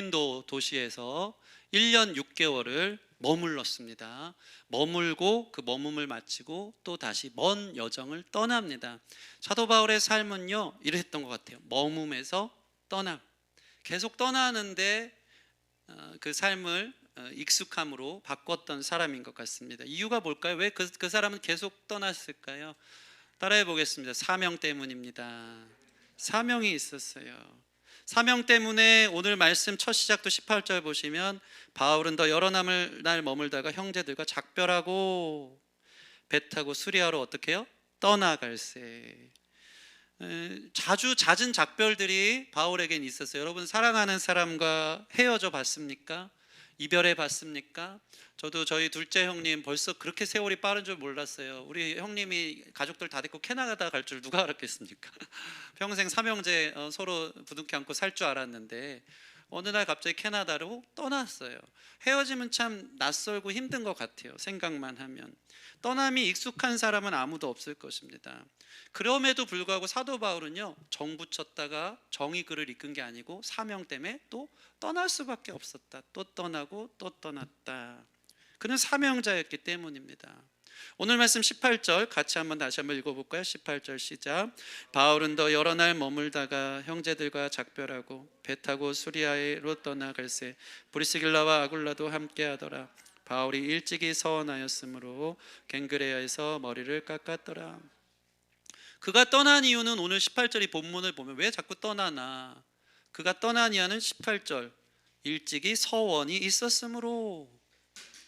고린도 도시에서 1년 6개월을 머물렀습니다. 머물고 그 머금을 마치고 또 다시 먼 여정을 떠납니다. 사도 바울의 삶은요, 이랬던 것 같아요. 머금에서 떠남, 계속 떠나는데 그 삶을 익숙함으로 바꿨던 사람인 것 같습니다. 이유가 뭘까요? 왜 그 사람은 계속 떠났을까요? 따라해 보겠습니다. 사명 때문입니다. 사명이 있었어요. 사명 때문에 오늘 말씀 첫 시작도 18절 보시면 바울은 더 여러 날 머물다가 형제들과 작별하고 배 타고 수리아로 어떻게 해요? 떠나갈세. 자주 잦은 작별들이 바울에겐 있었어요. 여러분, 사랑하는 사람과 헤어져 봤습니까? 이별해 봤습니까? 저도 저희 둘째 형님 벌써 그렇게 세월이 빠른 줄 몰랐어요. 우리 형님이 가족들 다 데리고 캐나다 갈 줄 누가 알았겠습니까? 평생 삼형제 서로 부둥켜 안고 살 줄 알았는데 어느 날 갑자기 캐나다로 떠났어요. 헤어지면 참 낯설고 힘든 것 같아요. 생각만 하면. 떠남이 익숙한 사람은 아무도 없을 것입니다. 그럼에도 불구하고 사도 바울은요, 정 붙였다가 정이 그를 이끈 게 아니고 사명 때문에 또 떠날 수밖에 없었다. 또 떠나고 또 떠났다. 그는 사명자였기 때문입니다. 오늘 말씀 18절 같이 다시 한번 읽어볼까요? 18절 시작. 바울은 더 여러 날 머물다가 형제들과 작별하고 배 타고 수리아로 떠나갈새 브리스길라와 아굴라도 함께하더라. 바울이 일찍이 서원하였으므로 갱그레아에서 머리를 깎았더라. 그가 떠난 이유는 오늘 18절이 본문을 보면 왜 자꾸 떠나나? 그가 떠난 이유는 18절 일찍이 서원이 있었으므로.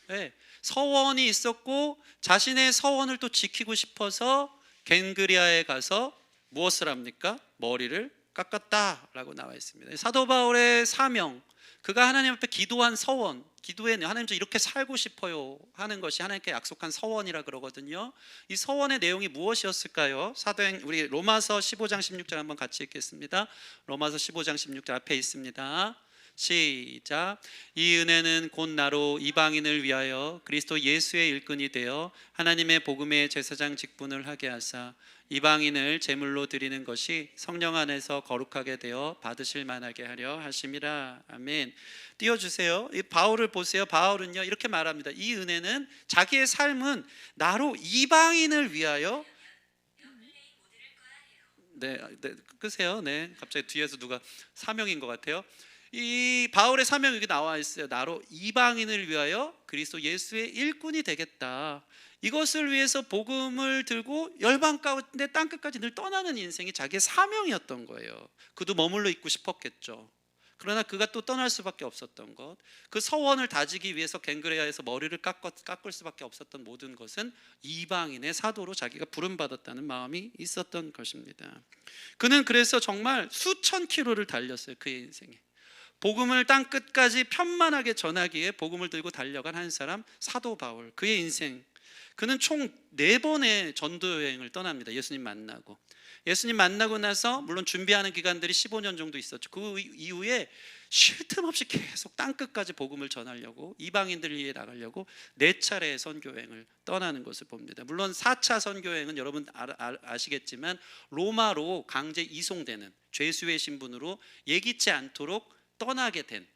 네, 서원이 있었고 자신의 서원을 또 지키고 싶어서 갱그리아에 가서 무엇을 합니까? 머리를 깎았다라고 나와 있습니다. 사도 바울의 사명, 그가 하나님 앞에 기도한 서원, 기도에 하나님 저 이렇게 살고 싶어요 하는 것이 하나님께 약속한 서원이라 그러거든요. 이 서원의 내용이 무엇이었을까요? 우리 로마서 15장 16절 한번 같이 읽겠습니다. 로마서 15장 16절 앞에 있습니다. 시작. 이 은혜는 곧 나로 이방인을 위하여 그리스도 예수의 일꾼이 되어 하나님의 복음의 제사장 직분을 하게 하사 이방인을 제물로 드리는 것이 성령 안에서 거룩하게 되어 받으실 만하게 하려 하심이라. 아멘. 띄워주세요. 이 바울을 보세요. 바울은요 이렇게 말합니다. 이 은혜는, 자기의 삶은 나로 이방인을 위하여. 네, 끄세요. 네, 갑자기 뒤에서 누가 사명인 것 같아요. 이 바울의 사명이 여기 나와 있어요. 나로 이방인을 위하여 그리스도 예수의 일꾼이 되겠다. 이것을 위해서 복음을 들고 열방 가운데 땅끝까지 늘 떠나는 인생이 자기의 사명이었던 거예요. 그도 머물러 있고 싶었겠죠. 그러나 그가 또 떠날 수밖에 없었던 것, 그 서원을 다지기 위해서 갱그레아에서 머리를 깎을 수밖에 없었던 모든 것은 이방인의 사도로 자기가 부름받았다는 마음이 있었던 것입니다. 그는 그래서 정말 수천 킬로를 달렸어요. 그의 인생에. 복음을 땅끝까지 편만하게 전하기에 복음을 들고 달려간 한 사람, 사도 바울. 그의 인생, 그는 총 4번의 전도 여행을 떠납니다. 예수님 만나고 나서 물론 준비하는 기간들이 15년 정도 있었죠. 그 이후에 쉴 틈 없이 계속 땅끝까지 복음을 전하려고, 이방인들 위해 나가려고 4차례의 선교여행을 떠나는 것을 봅니다. 물론 4차 선교여행은 여러분 아시겠지만 로마로 강제 이송되는 죄수의 신분으로 예기치 않도록 떠나게 된,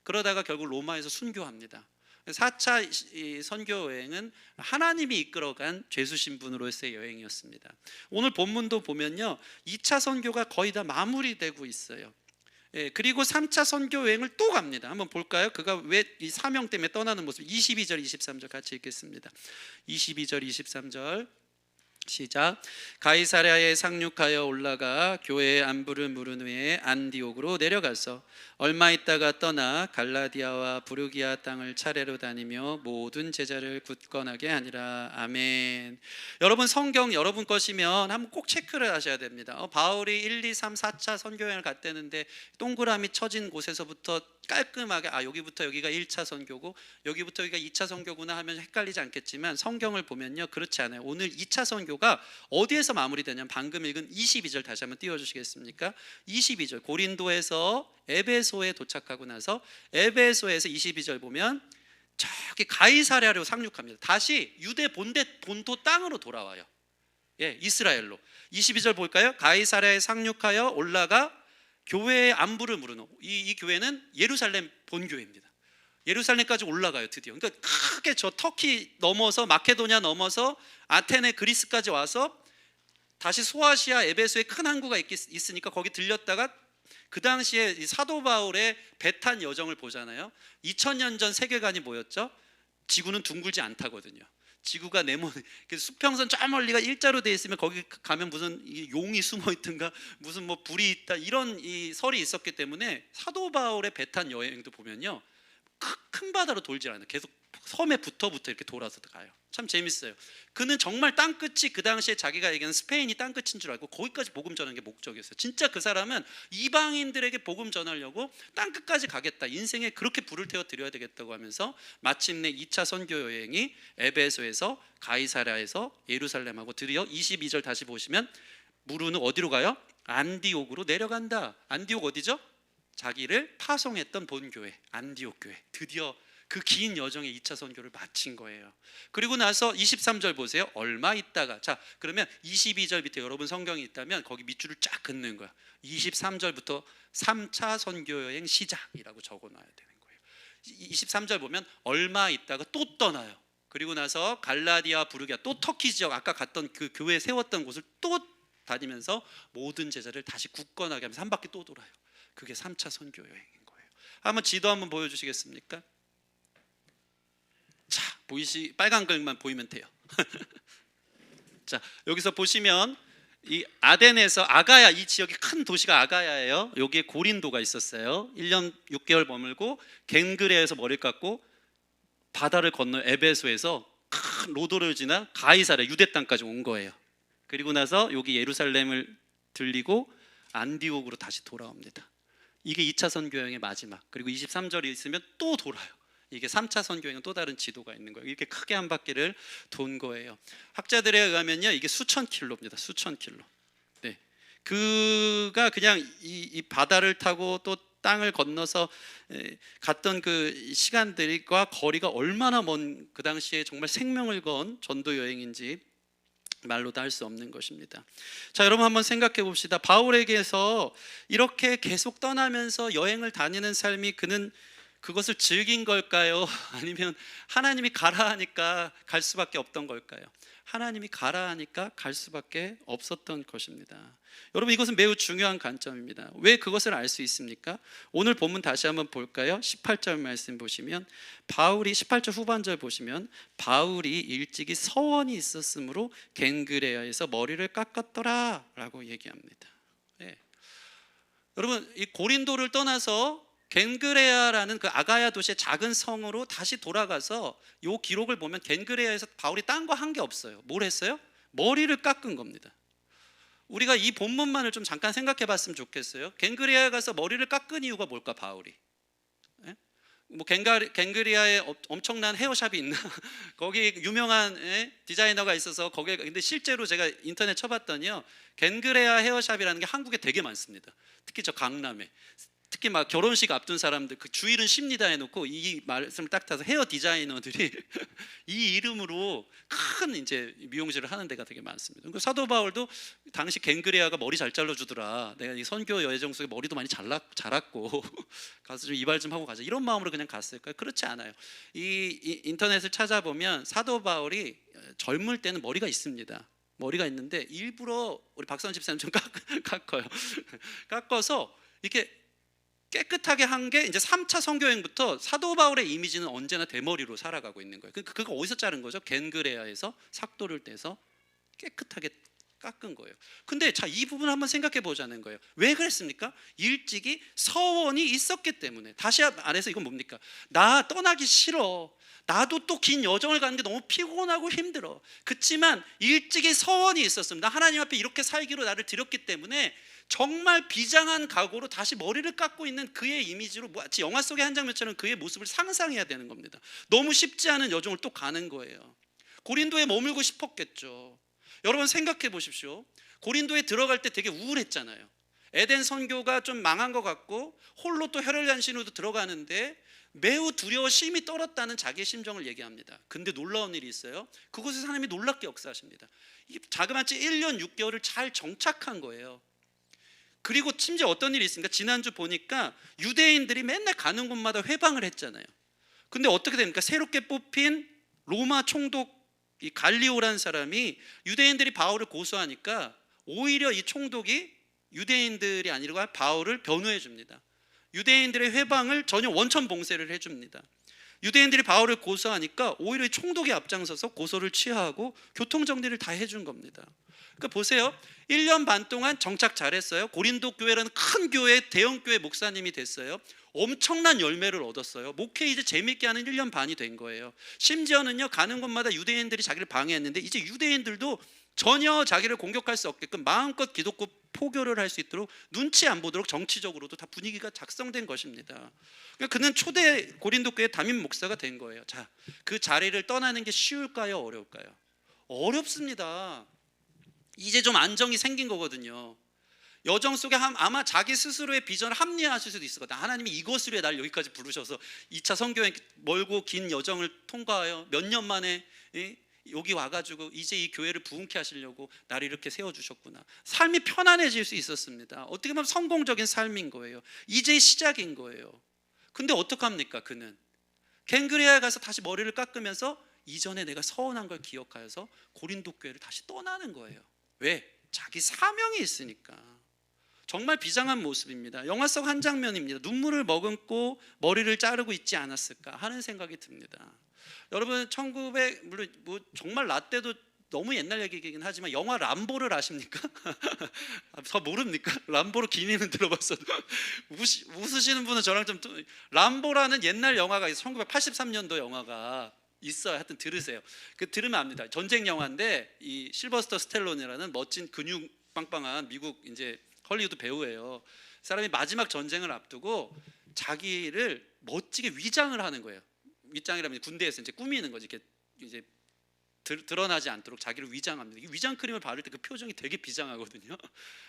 그러다가 결국 로마에서 순교합니다. 4차 선교 여행은 하나님이 이끌어간 죄수 신분으로서의 여행이었습니다. 오늘 본문도 보면요 2차 선교가 거의 다 마무리되고 있어요. 그리고 3차 선교 여행을 또 갑니다. 한번 볼까요? 그가 왜 이 사명 때문에 떠나는 모습. 22절 23절 같이 읽겠습니다. 22절 23절 시작. 가이사랴에 상륙하여 올라가 교회의 안부를 물은 후에 안디옥으로 내려가서 얼마 있다가 떠나 갈라디아와 부르기아 땅을 차례로 다니며 모든 제자를 굳건하게 하니라. 아멘. 여러분, 성경 여러분 것이면 한번 꼭 체크를 하셔야 됩니다. 바울이 1, 2, 3, 4차 선교여행을 갔다는데 동그라미 쳐진 곳에서부터 깔끔하게 여기부터 여기가 1차 선교고 여기부터 여기가 2차 선교구나 하면 헷갈리지 않겠지만, 성경을 보면요 그렇지 않아요. 오늘 2차 선교가 어디에서 마무리되냐면 방금 읽은 22절 다시 한번 띄워주시겠습니까? 22절 고린도에서 에베소에 도착하고 나서 에베소에서 22절 보면 저기 가이사랴로 상륙합니다. 다시 유대 본토 땅으로 돌아와요. 이스라엘로. 22절 볼까요? 가이사랴에 상륙하여 올라가 교회의 안부를 물으러 이 교회는 예루살렘 본교회입니다. 예루살렘까지 올라가요 드디어. 그러니까 크게 저 터키 넘어서 마케도냐 넘어서 아테네 그리스까지 와서 다시 소아시아 에베소에 큰 항구가 있으니까 거기 들렸다가 그 당시에 이 사도 바울의 배탄 여정을 보잖아요. 2000년 전 세계관이 뭐였죠? 지구는 둥글지 않다거든요. 지구가 네모네, 수평선 저 멀리가 일자로 돼 있으면 거기 가면 무슨 용이 숨어 있든가 무슨 뭐 불이 있다 이런 이 설이 있었기 때문에 사도 바울의 배탄 여행도 보면요 큰 바다로 돌질 않아요. 계속 섬에 붙어 이렇게 돌아서 가요. 참 재밌어요. 그는 정말 땅끝이 그 당시에 자기가 얘기하는 스페인이 땅끝인 줄 알고 거기까지 복음 전하는 게 목적이었어요. 진짜 그 사람은 이방인들에게 복음 전하려고 땅끝까지 가겠다, 인생에 그렇게 불을 태워 드려야 되겠다고 하면서 마침내 2차 선교 여행이 에베소에서 가이사랴에서 예루살렘하고 드디어 22절 다시 보시면 무르는 어디로 가요? 안디옥으로 내려간다. 안디옥 어디죠? 자기를 파송했던 본교회 안디옥 교회. 드디어 그 긴 여정의 2차 선교를 마친 거예요. 그리고 나서 23절 보세요. 얼마 있다가, 자 그러면 22절 밑에 여러분 성경이 있다면 거기 밑줄을 쫙 긋는 거야. 23절부터 3차 선교 여행 시작이라고 적어놔야 되는 거예요. 23절 보면 얼마 있다가 또 떠나요. 그리고 나서 갈라디아 부르기아 또 터키 지역 아까 갔던 그 교회 세웠던 곳을 또 다니면서 모든 제자를 다시 굳건하게 하면서 한 바퀴 또 돌아요. 그게 3차 선교 여행인 거예요. 한번 지도 한번 보여주시겠습니까? 자, 빨간 글만 보이면 돼요. 자, 여기서 보시면 이 아덴에서 아가야, 이 지역이 큰 도시가 아가야예요. 여기에 고린도가 있었어요. 1년 6개월 머물고 겐그레에서 머리를 깎고 바다를 건너 에베소에서 큰 로도를 지나 가이사랴 유대 땅까지 온 거예요. 그리고 나서 여기 예루살렘을 들리고 안디옥으로 다시 돌아옵니다. 이게 2차 선교여행의 마지막. 그리고 23절이 있으면 또 돌아요. 이게 3차 선교행은 또 다른 지도가 있는 거예요. 이렇게 크게 한 바퀴를 돈 거예요. 학자들에 의하면요, 이게 수천 킬로입니다. 수천 킬로. 네, 그가 그냥 이 바다를 타고 또 땅을 건너서 갔던 그 시간들과 거리가 얼마나 먼, 그 당시에 정말 생명을 건 전도 여행인지 말로도 할 수 없는 것입니다. 자, 여러분 한번 생각해 봅시다. 바울에게서 이렇게 계속 떠나면서 여행을 다니는 삶이 그는 그것을 즐긴 걸까요? 아니면 하나님이 가라 하니까 갈 수밖에 없던 걸까요? 하나님이 가라 하니까 갈 수밖에 없었던 것입니다. 여러분, 이것은 매우 중요한 관점입니다. 왜 그것을 알 수 있습니까? 오늘 본문 다시 한번 볼까요? 18절 말씀 보시면 바울이 18절 후반절 보시면 바울이 일찍이 서원이 있었으므로 겐그레아에서 머리를 깎았더라 라고 얘기합니다. 네. 여러분, 이 고린도를 떠나서 겐그레아라는 그 아가야 도시의 작은 성으로 다시 돌아가서 이 기록을 보면 겐그레아에서 바울이 딴 거 한 게 없어요. 뭘 했어요? 머리를 깎은 겁니다. 우리가 이 본문만을 좀 잠깐 생각해 봤으면 좋겠어요. 겐그레아에 가서 머리를 깎은 이유가 뭘까, 바울이? 예? 뭐 겐그레아에 엄청난 헤어샵이 있나? 거기 유명한 디자이너가 있어서 거기에, 근데 실제로 제가 인터넷 쳐봤더니요, 겐그레아 헤어샵이라는 게 한국에 되게 많습니다. 특히 저 강남에. 특히 막 결혼식 앞둔 사람들 그 주일은 쉽니다 해놓고 이 말씀을 딱 타서 헤어 디자이너들이 이 이름으로 큰 이제 미용실을 하는 데가 되게 많습니다. 그러니까 사도 바울도 당시 겐그레아가 머리 잘 잘라주더라. 내가 이 선교 여정 속에 머리도 많이 자랐고 가서 좀 이발 좀 하고 가자 이런 마음으로 그냥 갔을까요? 그렇지 않아요. 이 인터넷을 찾아보면 사도 바울이 젊을 때는 머리가 있습니다. 머리가 있는데 일부러 우리 박선 집사님 좀 깎아요. 깎아서 이렇게 깨끗하게 한 게 이제 3차 선교행부터 사도 바울의 이미지는 언제나 대머리로 살아가고 있는 거예요. 그거 어디서 자른 거죠? 겐그레아에서 삭도를 떼서 깨끗하게 깎은 거예요. 근데 자, 이 부분 한번 생각해 보자는 거예요. 왜 그랬습니까? 일찍이 서원이 있었기 때문에. 다시 말해서 이건 뭡니까? 나 떠나기 싫어. 나도 또 긴 여정을 가는 게 너무 피곤하고 힘들어. 그렇지만 일찍이 서원이 있었습니다. 하나님 앞에 이렇게 살기로 나를 드렸기 때문에 정말 비장한 각오로 다시 머리를 깎고 있는 그의 이미지로 마치 영화 속의 한 장면처럼 그의 모습을 상상해야 되는 겁니다. 너무 쉽지 않은 여정을 또 가는 거예요. 고린도에 머물고 싶었겠죠. 여러분 생각해 보십시오. 고린도에 들어갈 때 되게 우울했잖아요. 에덴 선교가 좀 망한 것 같고 홀로 또 혈혈단신으로 들어가는데 매우 두려워 심히 떨었다는 자기의 심정을 얘기합니다. 근데 놀라운 일이 있어요. 그곳에서 하나님이 놀랍게 역사하십니다. 자그마치 1년 6개월을 잘 정착한 거예요. 그리고 심지어 어떤 일이 있습니까? 지난주 보니까 유대인들이 맨날 가는 곳마다 회방을 했잖아요. 근데 어떻게 됩니까? 새롭게 뽑힌 로마 총독 이 갈리오라는 사람이 유대인들이 바울을 고소하니까 오히려 이 총독이 유대인들이 아니라 바울을 변호해 줍니다. 유대인들의 회방을 전혀 원천 봉쇄를 해줍니다. 유대인들이 바울을 고소하니까 오히려 총독이 앞장서서 고소를 취하하고 교통정리를 다 해준 겁니다. 그러니까 보세요, 1년 반 동안 정착 잘했어요. 고린도 교회라는 큰 교회, 대형 교회 목사님이 됐어요. 엄청난 열매를 얻었어요. 목회 이제 재밌게 하는 1년 반이 된 거예요. 심지어는요, 가는 곳마다 유대인들이 자기를 방해했는데 이제 유대인들도 전혀 자기를 공격할 수 없게끔 마음껏 기독교 포교를 할 수 있도록 눈치 안 보도록 정치적으로도 다 분위기가 작성된 것입니다. 그러니까 그는 초대 고린도 교회 담임 목사가 된 거예요. 자, 그 자리를 떠나는 게 쉬울까요? 어려울까요? 어렵습니다. 이제 좀 안정이 생긴 거거든요. 여정 속에 아마 자기 스스로의 비전을 합리화하실 수도 있을 거다. 하나님이 이것으로 해 날 여기까지 부르셔서 2차 선교행 멀고 긴 여정을 통과하여 몇 년 만에 여기 와가지고 이제 이 교회를 부흥케 하시려고 나를 이렇게 세워주셨구나. 삶이 편안해질 수 있었습니다. 어떻게 보면 성공적인 삶인 거예요. 이제 시작인 거예요. 근데 어떡합니까? 그는 갱그레아에 가서 다시 머리를 깎으면서 이전에 내가 서운한 걸 기억하여서 고린도 교회를 다시 떠나는 거예요. 왜? 자기 사명이 있으니까. 정말 비장한 모습입니다. 영화 속 한 장면입니다. 눈물을 머금고 머리를 자르고 있지 않았을까 하는 생각이 듭니다. 여러분, 물론 뭐 정말 나 때도 너무 옛날 얘기이긴 하지만 영화 람보를 아십니까? 더 모릅니까? 람보로 기니는 들어봤어도 웃으시는 분은 저랑 좀. 람보라는 옛날 영화가 1983년도 영화가 있어요. 하여튼 들으세요. 그 들으면 압니다. 전쟁 영화인데 이 실버스터 스텔론이라는 멋진 근육 빵빵한 미국 이제 헐리우드 배우예요. 사람이 마지막 전쟁을 앞두고 자기를 멋지게 위장을 하는 거예요. 위장이라면 군대에서 이제 꾸미는 거지. 이렇게 이제 드러나지 않도록 자기를 위장합니다. 이 위장 크림을 바를 때 그 표정이 되게 비장하거든요.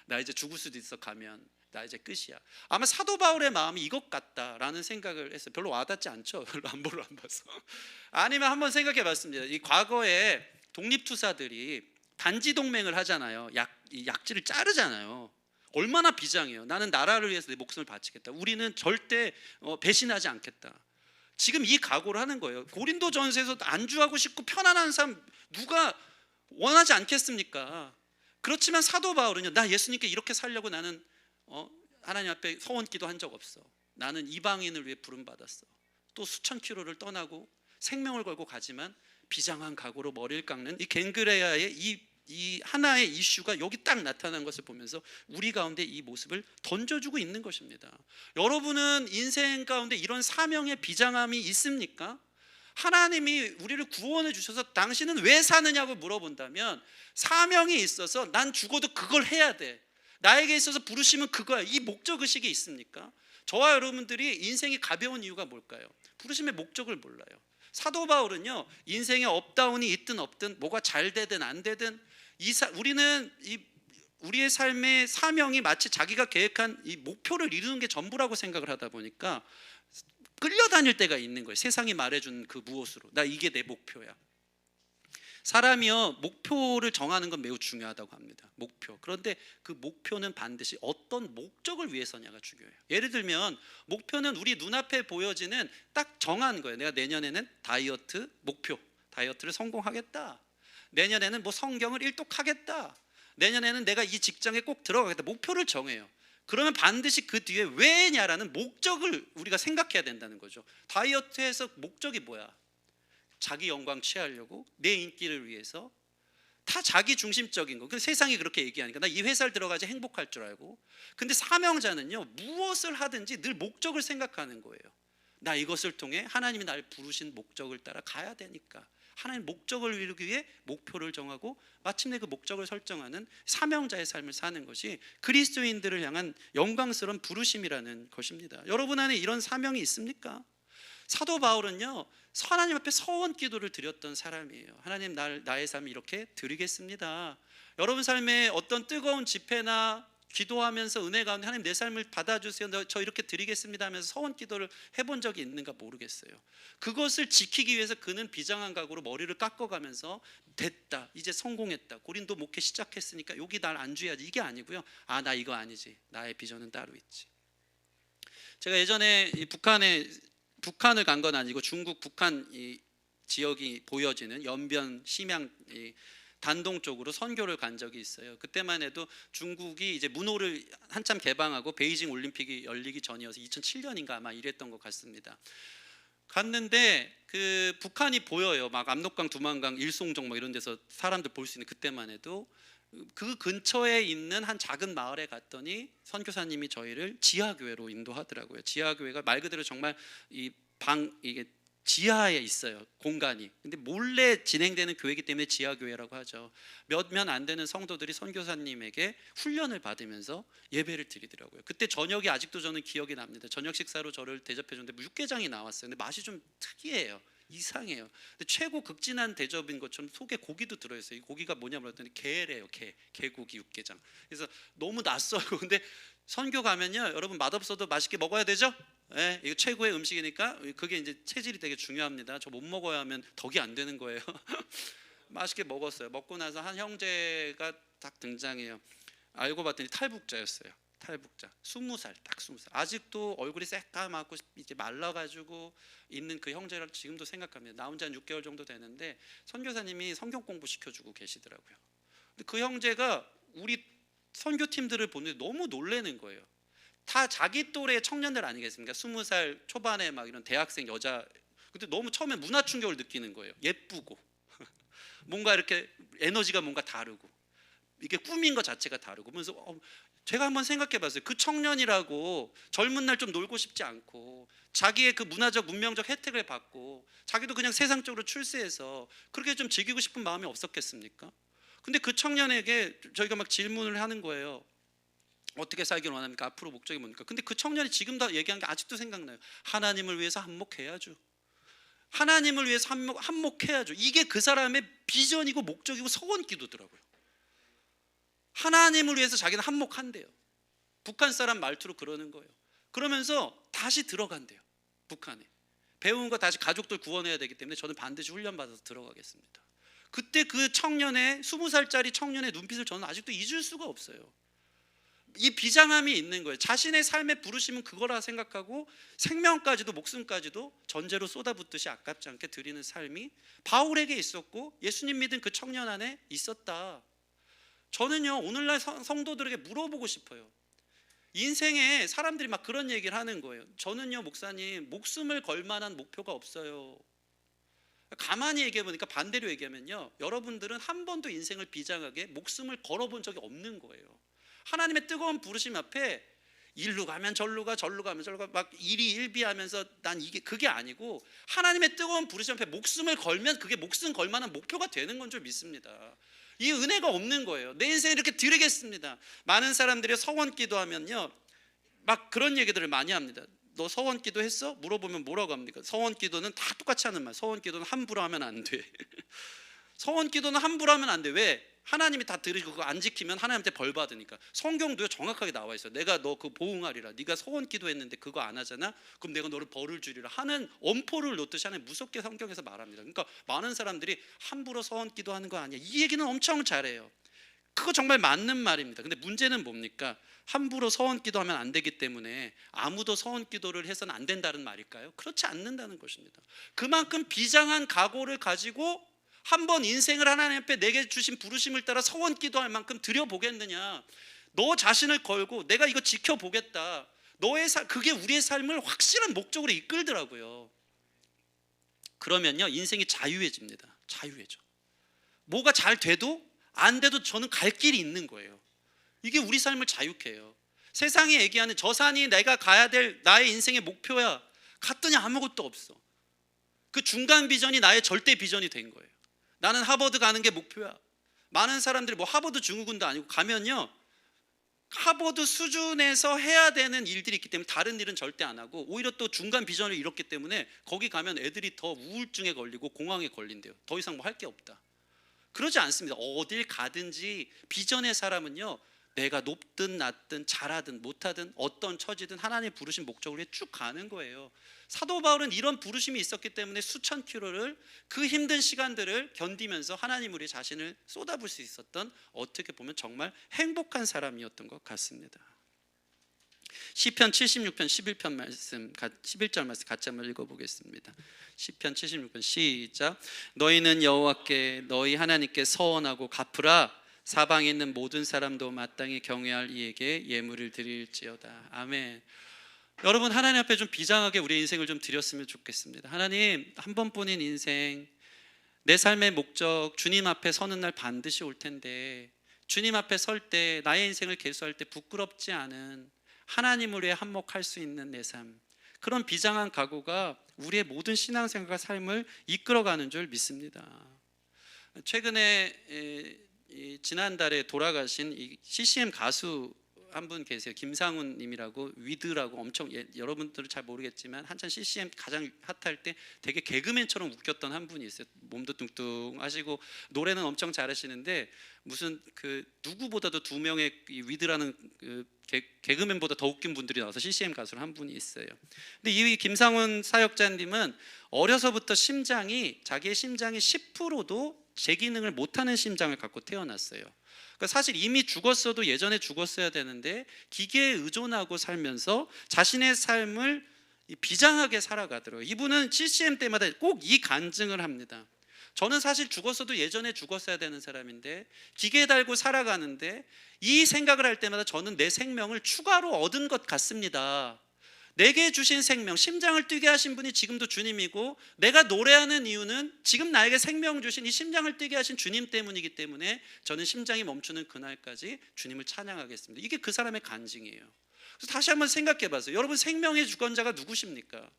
나 이제 죽을 수도 있어, 가면 나 이제 끝이야. 아마 사도 바울의 마음이 이것 같다라는 생각을 했어요. 별로 와닿지 않죠. 람보를 안 봐서. 아니면 한번 생각해 봤습니다. 이 과거에 독립투사들이 단지 동맹을 하잖아요. 약지를 자르잖아요. 얼마나 비장해요. 나는 나라를 위해서 내 목숨을 바치겠다. 우리는 절대 배신하지 않겠다. 지금 이 각오를 하는 거예요. 고린도 전서에서 안주하고 싶고 편안한 삶 누가 원하지 않겠습니까? 그렇지만 사도 바울은요, 나 예수님께 이렇게 살려고 나는 하나님 앞에 서원 기도한 적 없어. 나는 이방인을 위해 부름 받았어. 또 수천 킬로를 떠나고 생명을 걸고 가지만 비장한 각오로 머리를 깎는 이 갱그레아의 이 하나의 이슈가 여기 딱 나타난 것을 보면서 우리 가운데 이 모습을 던져주고 있는 것입니다. 여러분은 인생 가운데 이런 사명의 비장함이 있습니까? 하나님이 우리를 구원해 주셔서 당신은 왜 사느냐고 물어본다면 사명이 있어서 난 죽어도 그걸 해야 돼. 나에게 있어서 부르심은 그거야. 이 목적의식이 있습니까? 저와 여러분들이 인생이 가벼운 이유가 뭘까요? 부르심의 목적을 몰라요. 사도 바울은요, 인생에 업다운이 있든 없든 뭐가 잘 되든 안 되든 우리는 우리의 삶의 사명이 마치 자기가 계획한 이 목표를 이루는 게 전부라고 생각을 하다 보니까 끌려다닐 때가 있는 거예요. 세상이 말해준 그 무엇으로 나 이게 내 목표야. 사람이요, 목표를 정하는 건 매우 중요하다고 합니다. 목표. 그런데 그 목표는 반드시 어떤 목적을 위해서냐가 중요해요. 예를 들면 목표는 우리 눈앞에 보여지는 딱 정한 거예요. 내가 내년에는 다이어트 목표, 다이어트를 성공하겠다. 내년에는 뭐 성경을 일독하겠다. 내년에는 내가 이 직장에 꼭 들어가겠다. 목표를 정해요. 그러면 반드시 그 뒤에 왜냐라는 목적을 우리가 생각해야 된다는 거죠. 다이어트에서 목적이 뭐야? 자기 영광 취하려고, 내 인기를 위해서. 다 자기 중심적인 거. 그 세상이 그렇게 얘기하니까 나 이 회사를 들어가지 행복할 줄 알고. 근데 사명자는요, 무엇을 하든지 늘 목적을 생각하는 거예요. 나 이것을 통해 하나님이 나를 부르신 목적을 따라 가야 되니까. 하나님 목적을 이루기 위해 목표를 정하고 마침내 그 목적을 설정하는 사명자의 삶을 사는 것이 그리스도인들을 향한 영광스러운 부르심이라는 것입니다. 여러분 안에 이런 사명이 있습니까? 사도 바울은요, 하나님 앞에 서원 기도를 드렸던 사람이에요. 하나님, 나의 삶을 이렇게 드리겠습니다. 여러분 삶에 어떤 뜨거운 집회나 기도하면서 은혜 가운데 하나님 내 삶을 받아주세요, 저 이렇게 드리겠습니다 하면서 서원 기도를 해본 적이 있는가 모르겠어요. 그것을 지키기 위해서 그는 비장한 각오로 머리를 깎아가면서 됐다, 이제 성공했다, 고린도 목회 시작했으니까 여기 날 안주해야지, 이게 아니고요. 아, 나 이거 아니지, 나의 비전은 따로 있지. 제가 예전에 이 북한을 간 건 아니고 중국 북한 이 지역이 보여지는 연변 심양 단동 쪽으로 선교를 간 적이 있어요. 그때만 해도 중국이 이제 문호를 한참 개방하고 베이징 올림픽이 열리기 전이어서 2007년인가 아마 이랬던 것 같습니다. 갔는데 그 북한이 보여요. 막 압록강, 두만강, 일송정 막 이런 데서 사람들 볼 수 있는, 그때만 해도 그 근처에 있는 한 작은 마을에 갔더니 선교사님이 저희를 지하교회로 인도하더라고요. 지하교회가 말 그대로 정말 이게 지하에 있어요, 공간이. 근데 몰래 진행되는 교회이기 때문에 지하교회라고 하죠. 몇몇 안 되는 성도들이 선교사님에게 훈련을 받으면서 예배를 드리더라고요. 그때 저녁이 아직도 저는 기억이 납니다. 저녁 식사로 저를 대접해 줬는데 육개장이 나왔어요. 근데 맛이 좀 특이해요. 이상해요. 근데 최고 극진한 대접인 것처럼 속에 고기도 들어있어요. 이 고기가 뭐냐고 그랬더니 게래요. 개고기 육개장. 그래서 너무 낯설고, 근데 선교 가면요, 여러분 맛없어도 맛있게 먹어야 되죠? 네, 이거 최고의 음식이니까 그게 이제 체질이 되게 중요합니다. 저 못 먹어야 하면 덕이 안 되는 거예요. 맛있게 먹었어요. 먹고 나서 한 형제가 딱 등장해요. 알고 봤더니 탈북자였어요. 탈북자. 20살, 딱 20살. 아직도 얼굴이 새까맣고 이제 말라가지고 있는 그 형제를 지금도 생각합니다. 나온 지 한 6개월 정도 되는데 선교사님이 성경 공부 시켜주고 계시더라고요. 근데 그 형제가 우리 선교팀들을 보는데 너무 놀라는 거예요. 다 자기 또래 청년들 아니겠습니까? 20살 초반에 막 이런 대학생 여자. 근데 너무 처음에 문화 충격을 느끼는 거예요. 예쁘고 뭔가 이렇게 에너지가 뭔가 다르고 이게 꿈인 것 자체가 다르고. 그래서 제가 한번 생각해봤어요. 그 청년이라고 젊은 날 좀 놀고 싶지 않고 자기의 그 문화적 문명적 혜택을 받고 자기도 그냥 세상적으로 출세해서 그렇게 좀 즐기고 싶은 마음이 없었겠습니까? 근데 그 청년에게 저희가 막 질문을 하는 거예요. 어떻게 살기를 원합니까? 앞으로 목적이 뭡니까? 근데 그 청년이 지금 다 얘기한 게 아직도 생각나요. 하나님을 위해서 한몫해야죠. 하나님을 위해서 한몫해야죠. 이게 그 사람의 비전이고 목적이고 서원 기도더라고요. 하나님을 위해서 자기는 한몫한대요. 북한 사람 말투로 그러는 거예요. 그러면서 다시 들어간대요. 북한에 배운 거 다시 가족들 구원해야 되기 때문에 저는 반드시 훈련받아서 들어가겠습니다. 그때 그 청년의 20살짜리 청년의 눈빛을 저는 아직도 잊을 수가 없어요. 이 비장함이 있는 거예요. 자신의 삶의 부르심은 그거라 생각하고 생명까지도 목숨까지도 전제로 쏟아붓듯이 아깝지 않게 드리는 삶이 바울에게 있었고 예수님 믿은 그 청년 안에 있었다. 저는요, 오늘날 성도들에게 물어보고 싶어요. 인생에 사람들이 막 그런 얘기를 하는 거예요. 저는요, 목사님, 목숨을 걸 만한 목표가 없어요. 가만히 얘기해 보니까 반대로 얘기하면요, 여러분들은 한 번도 인생을 비장하게 목숨을 걸어본 적이 없는 거예요. 하나님의 뜨거운 부르심 앞에 일로 가면 절로 가, 절로 가면 절로 가, 막 일희일비하면서 난 그게 아니고 하나님의 뜨거운 부르심 앞에 목숨을 걸면 그게 목숨 걸 만한 목표가 되는 건 줄 믿습니다. 이 은혜가 없는 거예요. 내 인생 이렇게 드리겠습니다. 많은 사람들이 서원 기도하면요, 막 그런 얘기들을 많이 합니다. 너 서원 기도했어? 물어보면 뭐라고 합니까? 서원 기도는 다 똑같이 하는 말. 서원 기도는 함부로 하면 안 돼. 서원 기도는 함부로 하면 안 돼. 왜? 하나님이 다 들으시고 그거 안 지키면 하나님한테 벌 받으니까. 성경도요, 정확하게 나와 있어요. 내가 너 그 보응하리라. 네가 서원 기도했는데 그거 안 하잖아? 그럼 내가 너를 벌을 주리라 하는 엄포를 놓듯이 하나님 무섭게 성경에서 말합니다. 그러니까 많은 사람들이 함부로 서원 기도하는 거 아니야, 이 얘기는 엄청 잘해요. 그거 정말 맞는 말입니다. 근데 문제는 뭡니까? 함부로 서원 기도하면 안 되기 때문에 아무도 서원 기도를 해서는 안 된다는 말일까요? 그렇지 않는다는 것입니다. 그만큼 비장한 각오를 가지고 한번 인생을 하나님 앞에 내게 주신 부르심을 따라 서원 기도할 만큼 드려보겠느냐. 너 자신을 걸고 내가 이거 지켜보겠다. 그게 우리의 삶을 확실한 목적으로 이끌더라고요. 그러면요, 인생이 자유해집니다. 자유해져. 뭐가 잘 돼도 안 돼도 저는 갈 길이 있는 거예요. 이게 우리 삶을 자유케 해요. 세상이 얘기하는 저 산이 내가 가야 될 나의 인생의 목표야, 갔더니 아무것도 없어. 그 중간 비전이 나의 절대 비전이 된 거예요. 나는 하버드 가는 게 목표야. 많은 사람들이 뭐 하버드 증후군도 아니고 가면요, 하버드 수준에서 해야 되는 일들이 있기 때문에 다른 일은 절대 안 하고 오히려 또 중간 비전을 잃었기 때문에 거기 가면 애들이 더 우울증에 걸리고 공황에 걸린대요. 더 이상 뭐 할 게 없다. 그러지 않습니다. 어딜 가든지 비전의 사람은요, 내가 높든 낮든 잘하든 못하든 어떤 처지든 하나님의 부르신 목적을 위해 쭉 가는 거예요. 사도 바울은 이런 부르심이 있었기 때문에 수천 킬로를, 그 힘든 시간들을 견디면서 하나님을 위해 자신을 쏟아부을 수 있었던, 어떻게 보면 정말 행복한 사람이었던 것 같습니다. 시편 76편 11편 말씀, 11절 말씀 같이 한번 읽어보겠습니다. 시편 76편 시작. 너희는 여호와께 너희 하나님께 서원하고 갚으라. 사방에 있는 모든 사람도 마땅히 경외할 이에게 예물을 드릴지어다. 아멘. 여러분, 하나님 앞에 좀 비장하게 우리의 인생을 좀 드렸으면 좋겠습니다. 하나님, 한 번뿐인 인생, 내 삶의 목적, 주님 앞에 서는 날 반드시 올 텐데, 주님 앞에 설 때, 나의 인생을 계수할 때 부끄럽지 않은, 하나님을 위해 한몫할 수 있는 내 삶, 그런 비장한 각오가 우리의 모든 신앙생활과 삶을 이끌어가는 줄 믿습니다. 최근에 지난달에 돌아가신 이 CCM 가수 한 분 계세요. 김상훈 님이라고, 위드라고, 엄청 여러분들은 잘 모르겠지만 한참 CCM 가장 핫할 때 되게 개그맨처럼 웃겼던 한 분이 있어요. 몸도 뚱뚱하시고 노래는 엄청 잘하시는데, 무슨 그 누구보다도 두 명의 이 위드라는 그 개그맨보다 더 웃긴 분들이 나와서 CCM 가수로 한 분이 있어요. 근데 이 김상훈 사역자님은 어려서부터 자기의 심장이 10%도 제 기능을 못하는 심장을 갖고 태어났어요. 그러니까 사실 이미 죽었어도 예전에 죽었어야 되는데 기계에 의존하고 살면서 자신의 삶을 비장하게 살아가더라고요. 이분은 CCM 때마다 꼭 이 간증을 합니다. 저는 사실 죽었어도 예전에 죽었어야 되는 사람인데 기계에 달고 살아가는데, 이 생각을 할 때마다 저는 내 생명을 추가로 얻은 것 같습니다. 내게 주신 생명, 심장을 뛰게 하신 분이 지금도 주님이고, 내가 노래하는 이유는 지금 나에게 생명 주신 이 심장을 뛰게 하신 주님 때문이기 때문에 저는 심장이 멈추는 그날까지 주님을 찬양하겠습니다. 이게 그 사람의 간증이에요. 그래서 다시 한번 생각해 봐세요. 여러분, 생명의 주권자가 누구십니까?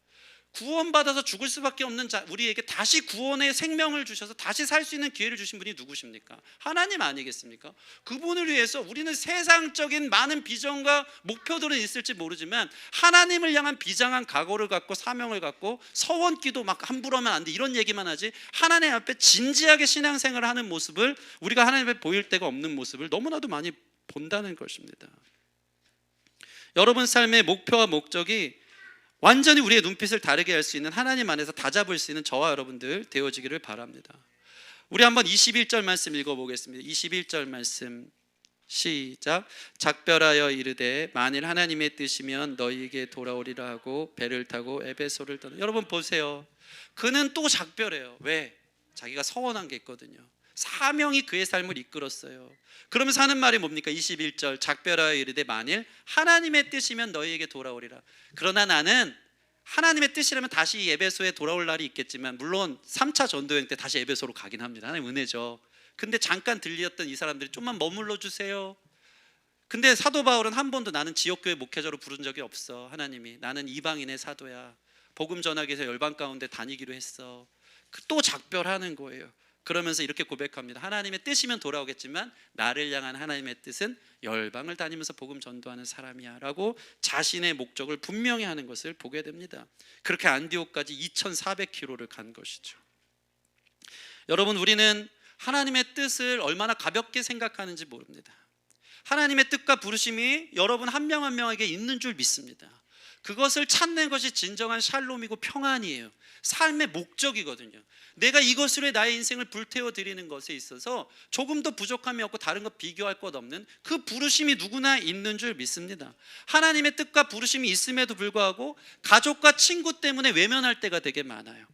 구원받아서 죽을 수밖에 없는 우리에게 다시 구원의 생명을 주셔서 다시 살 수 있는 기회를 주신 분이 누구십니까? 하나님 아니겠습니까? 그분을 위해서 우리는 세상적인 많은 비전과 목표들은 있을지 모르지만 하나님을 향한 비장한 각오를 갖고 사명을 갖고, 서원기도 막 함부로 하면 안 돼 이런 얘기만 하지, 하나님 앞에 진지하게 신앙생활을 하는 모습을, 우리가 하나님 앞에 보일 데가 없는 모습을 너무나도 많이 본다는 것입니다. 여러분 삶의 목표와 목적이 완전히 우리의 눈빛을 다르게 할 수 있는, 하나님 안에서 다잡을 수 있는 저와 여러분들 되어지기를 바랍니다. 우리 한번 21절 말씀 읽어보겠습니다. 21절 말씀 시작. 작별하여 이르되 만일 하나님의 뜻이면 너희에게 돌아오리라 하고 배를 타고 에베소를 떠나. 여러분 보세요. 그는 또 작별해요. 왜? 자기가 서원한 게 있거든요. 사명이 그의 삶을 이끌었어요. 그러면서 하는 말이 뭡니까? 21절 작별하여 이르되 만일 하나님의 뜻이면 너희에게 돌아오리라. 그러나 나는 하나님의 뜻이라면 다시 에베소에 돌아올 날이 있겠지만, 물론 3차 전도여행 때 다시 에베소로 가긴 합니다. 하나님 은혜죠. 근데 잠깐 들렸던 이 사람들이 좀만 머물러 주세요. 근데 사도 바울은 한 번도 나는 지역교회 목회자로 부른 적이 없어. 하나님이 나는 이방인의 사도야. 복음 전하기 위해서 열방 가운데 다니기로 했어. 또 작별하는 거예요. 그러면서 이렇게 고백합니다. 하나님의 뜻이면 돌아오겠지만 나를 향한 하나님의 뜻은 열방을 다니면서 복음 전도하는 사람이야 라고 자신의 목적을 분명히 하는 것을 보게 됩니다. 그렇게 안디옥까지 2400km를 간 것이죠. 여러분, 우리는 하나님의 뜻을 얼마나 가볍게 생각하는지 모릅니다. 하나님의 뜻과 부르심이 여러분 한 명 한 명에게 있는 줄 믿습니다. 그것을 찾는 것이 진정한 샬롬이고 평안이에요. 삶의 목적이거든요. 내가 이것으로 나의 인생을 불태워 드리는 것에 있어서 조금 더 부족함이 없고 다른 것 비교할 것 없는 그 부르심이 누구나 있는 줄 믿습니다. 하나님의 뜻과 부르심이 있음에도 불구하고 가족과 친구 때문에 외면할 때가 되게 많아요.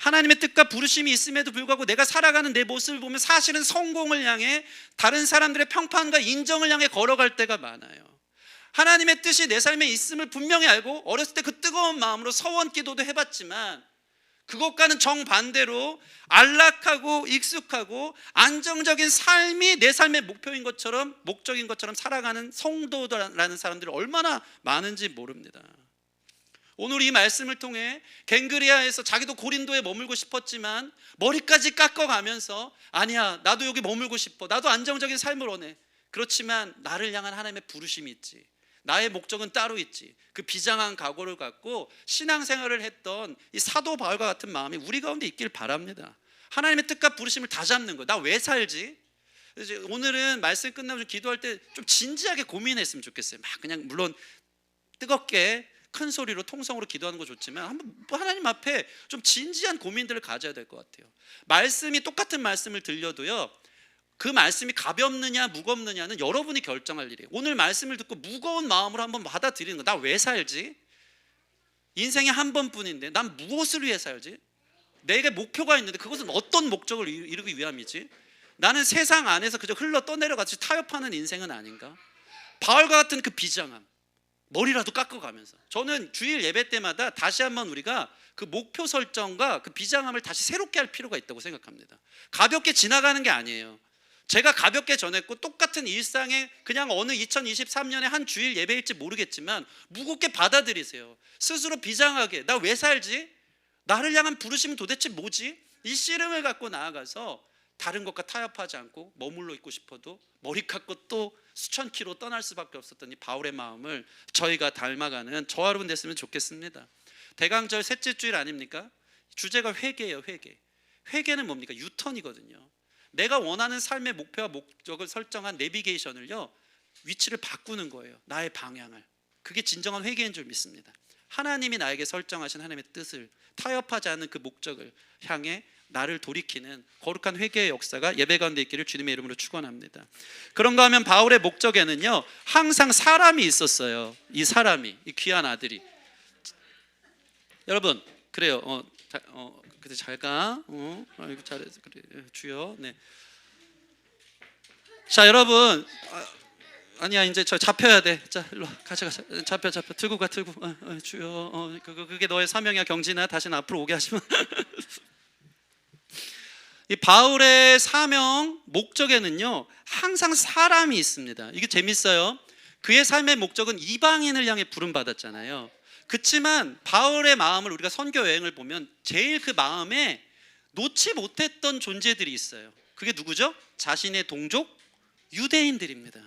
하나님의 뜻과 부르심이 있음에도 불구하고 내가 살아가는 내 모습을 보면 사실은 성공을 향해, 다른 사람들의 평판과 인정을 향해 걸어갈 때가 많아요. 하나님의 뜻이 내 삶에 있음을 분명히 알고 어렸을 때 그 뜨거운 마음으로 서원 기도도 해봤지만, 그것과는 정반대로 안락하고 익숙하고 안정적인 삶이 내 삶의 목표인 것처럼, 목적인 것처럼 살아가는 성도라는 사람들이 얼마나 많은지 모릅니다. 오늘 이 말씀을 통해 갱그리아에서 자기도 고린도에 머물고 싶었지만 머리까지 깎아가면서, 아니야, 나도 여기 머물고 싶어, 나도 안정적인 삶을 원해. 그렇지만 나를 향한 하나님의 부르심이 있지, 나의 목적은 따로 있지. 그 비장한 각오를 갖고 신앙생활을 했던 이 사도 바울과 같은 마음이 우리 가운데 있길 바랍니다. 하나님의 뜻과 부르심을 다 잡는 거예요. 나 왜 살지? 이제 오늘은 말씀 끝나고 기도할 때 좀 진지하게 고민했으면 좋겠어요. 막 그냥 물론 뜨겁게 큰 소리로 통성으로 기도하는 거 좋지만 한번 하나님 앞에 좀 진지한 고민들을 가져야 될 것 같아요. 말씀이 똑같은 말씀을 들려도요, 그 말씀이 가볍느냐 무겁느냐는 여러분이 결정할 일이에요. 오늘 말씀을 듣고 무거운 마음으로 한번 받아들이는 거. 나 왜 살지? 인생에 한 번뿐인데 난 무엇을 위해 살지? 내게 목표가 있는데 그것은 어떤 목적을 이루기 위함이지? 나는 세상 안에서 그저 흘러 떠내려가지 타협하는 인생은 아닌가? 바울과 같은 그 비장함, 머리라도 깎아가면서, 저는 주일 예배 때마다 다시 한번 우리가 그 목표 설정과 그 비장함을 다시 새롭게 할 필요가 있다고 생각합니다. 가볍게 지나가는 게 아니에요. 제가 가볍게 전했고 똑같은 일상에 그냥 어느 2023년에 한 주일 예배일지 모르겠지만 무겁게 받아들이세요. 스스로 비장하게, 나 왜 살지? 나를 향한 부르심은 도대체 뭐지? 이 씨름을 갖고 나아가서 다른 것과 타협하지 않고 머물러 있고 싶어도 머리 깎고 또 수천 킬로 떠날 수밖에 없었던 이 바울의 마음을 저희가 닮아가는 저와 여러분 됐으면 좋겠습니다. 대강절 셋째 주일 아닙니까? 주제가 회개예요. 회개는 뭡니까? 유턴이거든요. 내가 원하는 삶의 목표와 목적을 설정한 내비게이션을요, 위치를 바꾸는 거예요. 나의 방향을. 그게 진정한 회개인 줄 믿습니다. 하나님이 나에게 설정하신 하나님의 뜻을, 타협하지 않는 그 목적을 향해 나를 돌이키는 거룩한 회개의 역사가 예배 가운데 있기를 주님의 이름으로 축원합니다. 그런가 하면 바울의 목적에는요, 항상 사람이 있었어요. 이 사람이, 이 귀한 아들이. 여러분, 그래요. 그래 잘 가. 이거 잘해서 그래. 주여. 네. 자, 여러분. 아니야, 이제 저 잡혀야 돼. 자, 일로 가자. 잡혀. 들고 가. 주여. 그게 너의 사명이야, 경진아. 다시는 앞으로 오게 하지 마. 이 바울의 사명 목적에는요, 항상 사람이 있습니다. 이게 재밌어요. 그의 삶의 목적은 이방인을 향해 부름 받았잖아요. 그렇지만 바울의 마음을 우리가 선교 여행을 보면 제일 그 마음에 놓지 못했던 존재들이 있어요. 그게 누구죠? 자신의 동족 유대인들입니다.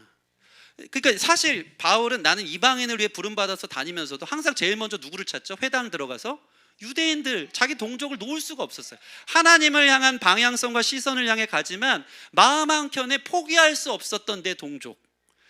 그러니까 사실 바울은 나는 이방인을 위해 부름 받아서 다니면서도 항상 제일 먼저 누구를 찾죠? 회당 들어가서 유대인들, 자기 동족을 놓을 수가 없었어요. 하나님을 향한 방향성과 시선을 향해 가지만 마음 한켠에 포기할 수 없었던 내 동족,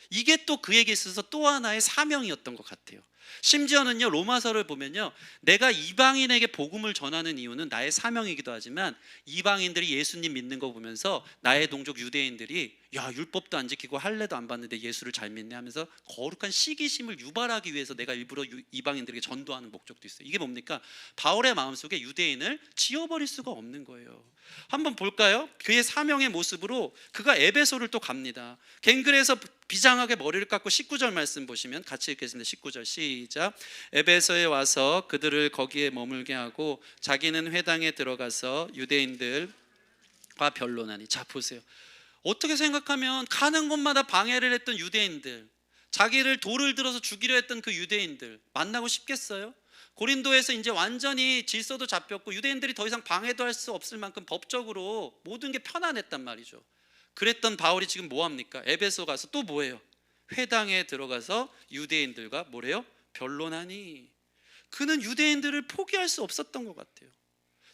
이게 또 그에게 있어서 또 하나의 사명이었던 것 같아요. 심지어는요, 로마서를 보면요, 내가 이방인에게 복음을 전하는 이유는 나의 사명이기도 하지만 이방인들이 예수님 믿는 거 보면서 나의 동족 유대인들이 야, 율법도 안 지키고 할례도 안 받는데 예수를 잘 믿네 하면서 거룩한 시기심을 유발하기 위해서 내가 일부러 이방인들에게 전도하는 목적도 있어요. 이게 뭡니까? 바울의 마음속에 유대인을 지워버릴 수가 없는 거예요. 한번 볼까요? 그의 사명의 모습으로 그가 에베소를 또 갑니다. 갱글에서 비장하게 머리를 깎고 19절 말씀 보시면 같이 읽겠습니다. 19절 시작. 에베소에 와서 그들을 거기에 머물게 하고 자기는 회당에 들어가서 유대인들과 변론하니. 자, 보세요. 어떻게 생각하면 가는 곳마다 방해를 했던 유대인들, 자기를 돌을 들어서 죽이려 했던 그 유대인들 만나고 싶겠어요? 고린도에서 이제 완전히 질서도 잡혔고 유대인들이 더 이상 방해도 할 수 없을 만큼 법적으로 모든 게 편안했단 말이죠. 그랬던 바울이 지금 뭐합니까? 에베소 가서 또 뭐예요? 회당에 들어가서 유대인들과 뭐래요? 변론하니. 그는 유대인들을 포기할 수 없었던 것 같아요.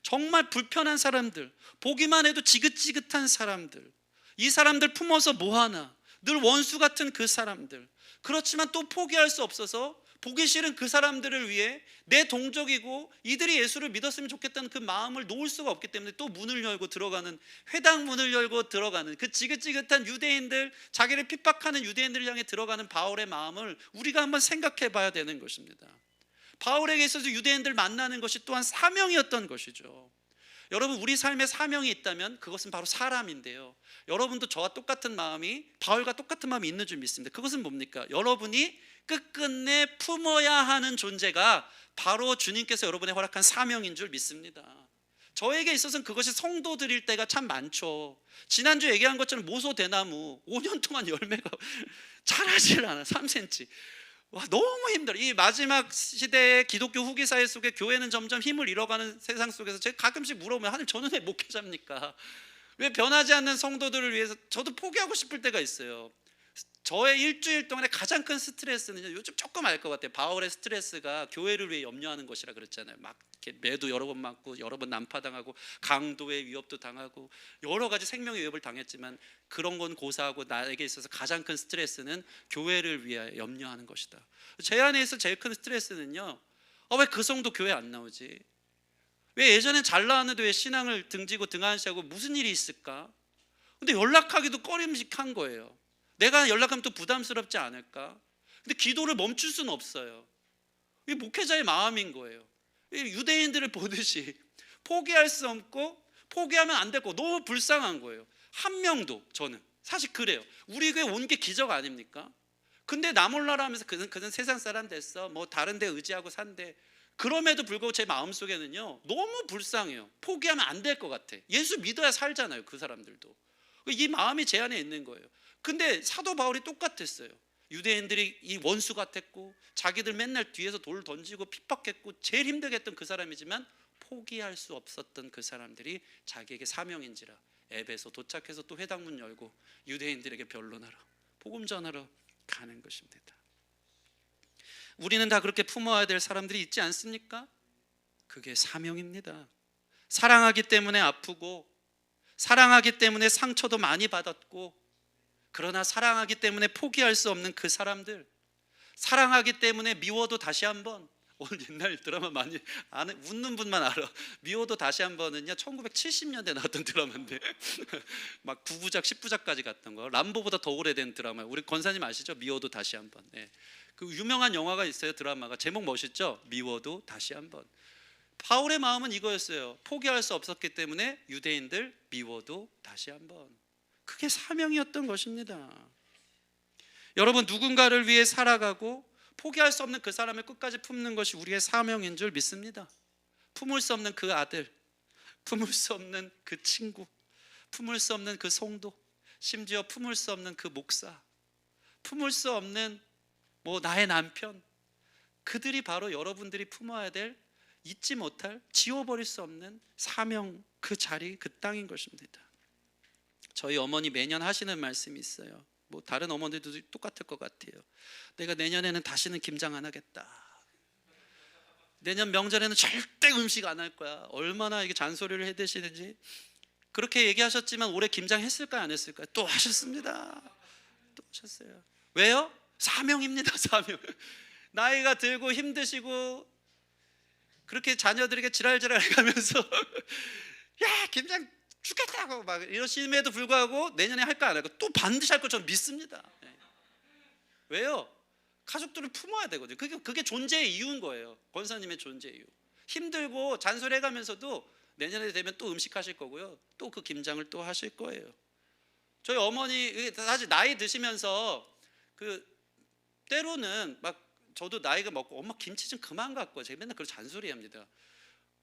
정말 불편한 사람들, 보기만 해도 지긋지긋한 사람들, 이 사람들 품어서 뭐하나, 늘 원수 같은 그 사람들, 그렇지만 또 포기할 수 없어서 보기 싫은 그 사람들을 위해 내 동족이고 이들이 예수를 믿었으면 좋겠다는 그 마음을 놓을 수가 없기 때문에 또 문을 열고 들어가는, 회당 문을 열고 들어가는 그 지긋지긋한 유대인들, 자기를 핍박하는 유대인들을 향해 들어가는 바울의 마음을 우리가 한번 생각해 봐야 되는 것입니다. 바울에게 있어서 유대인들 만나는 것이 또한 사명이었던 것이죠. 여러분, 우리 삶에 사명이 있다면 그것은 바로 사람인데요, 여러분도 저와 똑같은 마음이, 바울과 똑같은 마음이 있는 줄 믿습니다. 그것은 뭡니까? 여러분이 끝끝내 품어야 하는 존재가 바로 주님께서 여러분의 허락한 사명인 줄 믿습니다. 저에게 있어서는 그것이 성도 드릴 때가 참 많죠. 지난주 얘기한 것처럼 모소대나무 5년 동안 열매가 자라질 않아. 3cm. 와, 너무 힘들어. 이 마지막 시대의 기독교 후기 사회 속에 교회는 점점 힘을 잃어가는 세상 속에서 제가 가끔씩 물어보면, 하나님 저는 왜 목회자입니까? 왜 변하지 않는 성도들을 위해서 저도 포기하고 싶을 때가 있어요. 저의 일주일 동안에 가장 큰 스트레스는요, 요즘 조금 알 것 같아요. 바울의 스트레스가 교회를 위해 염려하는 것이라 그랬잖아요. 막 이렇게 매도 여러 번 맞고 여러 번 난파당하고 강도의 위협도 당하고 여러 가지 생명의 위협을 당했지만 그런 건 고사하고 나에게 있어서 가장 큰 스트레스는 교회를 위해 염려하는 것이다. 제 안에 있어 제일 큰 스트레스는요, 왜 그 성도 교회 안 나오지? 왜 예전엔 잘 나왔는데 왜 신앙을 등지고 등한시하고 무슨 일이 있을까? 근데 연락하기도 꺼림직한 거예요. 내가 연락하면 또 부담스럽지 않을까? 근데 기도를 멈출 수는 없어요. 이게 목회자의 마음인 거예요. 유대인들을 보듯이 포기할 수 없고 포기하면 안 될 거, 너무 불쌍한 거예요. 한 명도. 저는 사실 그래요. 우리 교회 온 게 기적 아닙니까? 근데 나 몰라라 하면서 그는 세상 사람 됐어, 뭐 다른 데 의지하고 산대. 그럼에도 불구하고 제 마음속에는요, 너무 불쌍해요. 포기하면 안 될 것 같아. 예수 믿어야 살잖아요, 그 사람들도. 이 마음이 제 안에 있는 거예요. 근데 사도 바울이 똑같았어요. 유대인들이 이 원수 같았고 자기들 맨날 뒤에서 돌 던지고 핍박했고 제일 힘들게 했던 그 사람이지만 포기할 수 없었던 그 사람들이 자기에게 사명인지라 에베소 도착해서 또 회당문 열고 유대인들에게 변론하러 복음 전하러 가는 것입니다. 우리는 다 그렇게 품어야 될 사람들이 있지 않습니까? 그게 사명입니다. 사랑하기 때문에 아프고 사랑하기 때문에 상처도 많이 받았고, 그러나 사랑하기 때문에 포기할 수 없는 그 사람들, 사랑하기 때문에 미워도 다시 한번, 오늘 옛날 드라마 많이 아는, 웃는 분만 알아. 미워도 다시 한번은요 1970년대 나왔던 드라마인데 막 9부작 10부작까지 갔던 거, 람보보다 더 오래된 드라마. 우리 권사님 아시죠? 미워도 다시 한번. 네. 그 유명한 영화가 있어요. 드라마가 제목 멋있죠? 미워도 다시 한번. 바울의 마음은 이거였어요. 포기할 수 없었기 때문에 유대인들 미워도 다시 한번. 그게 사명이었던 것입니다. 여러분, 누군가를 위해 살아가고 포기할 수 없는 그 사람을 끝까지 품는 것이 우리의 사명인 줄 믿습니다. 품을 수 없는 그 아들, 품을 수 없는 그 친구, 품을 수 없는 그 성도, 심지어 품을 수 없는 그 목사, 품을 수 없는 나의 남편, 그들이 바로 여러분들이 품어야 될, 잊지 못할, 지워버릴 수 없는 사명, 그 자리, 그 땅인 것입니다. 저희 어머니 매년 하시는 말씀이 있어요. 다른 어머니들도 똑같을 것 같아요. 내가 내년에는 다시는 김장 안 하겠다. 내년 명절에는 절대 음식 안 할 거야. 얼마나 이게 잔소리를 해대시는지. 그렇게 얘기하셨지만 올해 김장 했을까요, 안 했을까요? 또 하셨습니다. 또 하셨어요. 왜요? 사명입니다. 사명. 나이가 들고 힘드시고 그렇게 자녀들에게 지랄지랄 가면서 야 김장 죽겠다고 막 이러심에도 불구하고 내년에 할까 안 할까 또 반드시 할 것처럼 믿습니다. 왜요? 가족들을 품어야 되거든요. 그게 존재의 이유인 거예요. 권사님의 존재 이유. 힘들고 잔소리해가면서도 내년에 되면 또 음식 하실 거고요, 또 그 김장을 또 하실 거예요. 저희 어머니 사실 나이 드시면서 때로는 막 저도 나이가 먹고 엄마 김치 좀 그만 갖고 와. 제가 맨날 그런 잔소리합니다.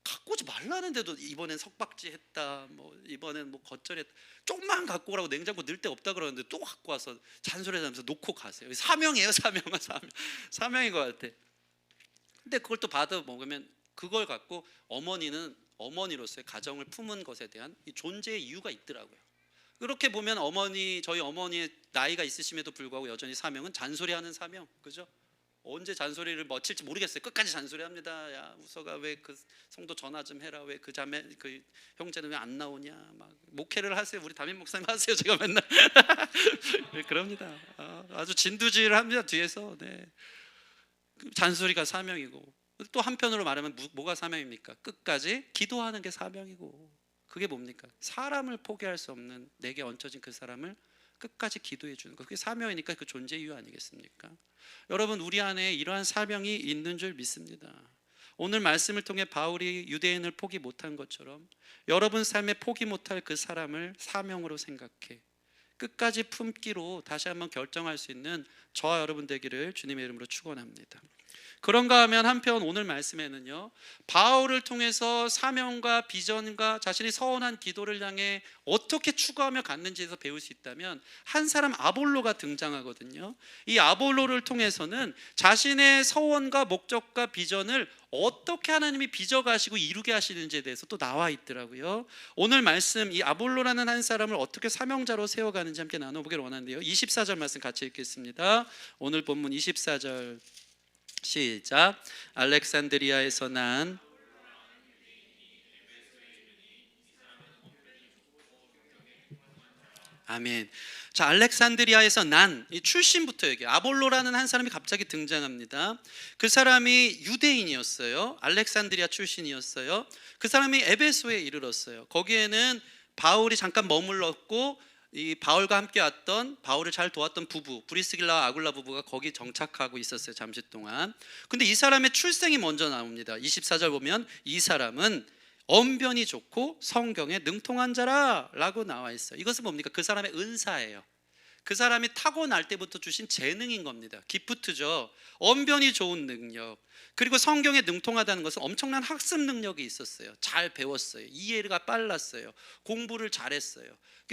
갖고 오지 말라는데도 이번엔 석박지 했다, 이번엔 겉절했다. 조금만 갖고 오라고 냉장고 넣을 데 없다 그러는데 또 갖고 와서 잔소리하면서 놓고 가세요. 사명이에요. 사명인 것 같아. 근데 그걸 또 받아 먹으면 그걸 갖고 어머니는 어머니로서의 가정을 품은 것에 대한 이 존재의 이유가 있더라고요. 그렇게 보면 저희 어머니의 나이가 있으심에도 불구하고 여전히 사명은 잔소리하는 사명, 그죠? 언제 잔소리를 멈출지 모르겠어요. 끝까지 잔소리합니다. 야 우서가 왜 그 성도 전화 좀 해라. 왜 그 자매 그 형제는 왜 안 나오냐. 막 목회를 하세요. 우리 담임 목사님 하세요. 제가 맨날 그럽니다. 아주 진두지휘를 합니다. 뒤에서. 네. 잔소리가 사명이고, 또 한편으로 말하면 뭐가 사명입니까? 끝까지 기도하는 게 사명이고, 그게 뭡니까? 사람을 포기할 수 없는, 내게 얹혀진 그 사람을 끝까지 기도해 주는 것, 그게 사명이니까 그 존재 이유 아니겠습니까? 여러분, 우리 안에 이러한 사명이 있는 줄 믿습니다. 오늘 말씀을 통해 바울이 유대인을 포기 못한 것처럼 여러분 삶에 포기 못할 그 사람을 사명으로 생각해 끝까지 품기로 다시 한번 결정할 수 있는 저와 여러분 되기를 주님의 이름으로 축원합니다. 그런가 하면 한편 오늘 말씀에는요, 바울을 통해서 사명과 비전과 자신이 서원한 기도를 향해 어떻게 추구하며 갔는지에서 배울 수 있다면 한 사람 아볼로가 등장하거든요. 이 아볼로를 통해서는 자신의 서원과 목적과 비전을 어떻게 하나님이 빚어가시고 이루게 하시는지에 대해서 또 나와 있더라고요. 오늘 말씀, 이 아볼로라는 한 사람을 어떻게 사명자로 세워가는지 함께 나눠보기를 원하는데요, 24절 말씀 같이 읽겠습니다. 오늘 본문 24절 시작. 알렉산드리아에서 난 아멘. 자, 알렉산드리아에서 난, 이 출신부터 얘기해요. 아볼로라는 한 사람이 갑자기 등장합니다. 그 사람이 유대인이었어요. 알렉산드리아 출신이었어요. 그 사람이 에베소에 이르렀어요. 거기에는 바울이 잠깐 머물렀고, 이 바울과 함께 왔던, 바울을 잘 도왔던 부부, 브리스길라와 아굴라 부부가 거기 정착하고 있었어요, 잠시 동안. 근데 이 사람의 출생이 먼저 나옵니다. 24절 보면 이 사람은 언변이 좋고 성경에 능통한 자라 라고 나와 있어요. 이것은 뭡니까? 그 사람의 은사예요. 그 사람이 타고날 때부터 주신 재능인 겁니다. 기프트죠. 언변이 좋은 능력, 그리고 성경에 능통하다는 것은 엄청난 학습 능력이 있었어요. 잘 배웠어요. 이해가 빨랐어요. 공부를 잘했어요.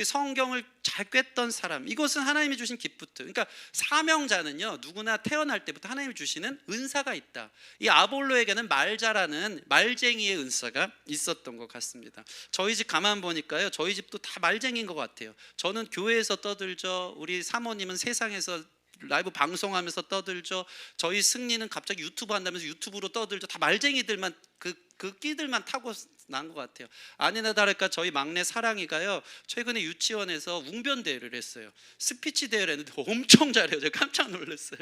성경을 잘 꿰던 사람, 이것은 하나님이 주신 기프트. 그러니까 사명자는요, 누구나 태어날 때부터 하나님이 주시는 은사가 있다. 이 아볼로에게는 말 잘하는 말쟁이의 은사가 있었던 것 같습니다. 저희 집 가만 보니까요, 저희 집도 다 말쟁이인 것 같아요. 저는 교회에서 떠들죠. 우리 사모님은 세상에서 라이브 방송하면서 떠들죠. 저희 승리는 갑자기 유튜브 한다면서 유튜브로 떠들죠. 다 말쟁이들만, 그 끼들만 타고 난 것 같아요. 아니나 다를까 저희 막내 사랑이가요, 최근에 유치원에서 웅변 대회를 했어요. 스피치 대회를 했는데 엄청 잘해요. 제가 깜짝 놀랐어요.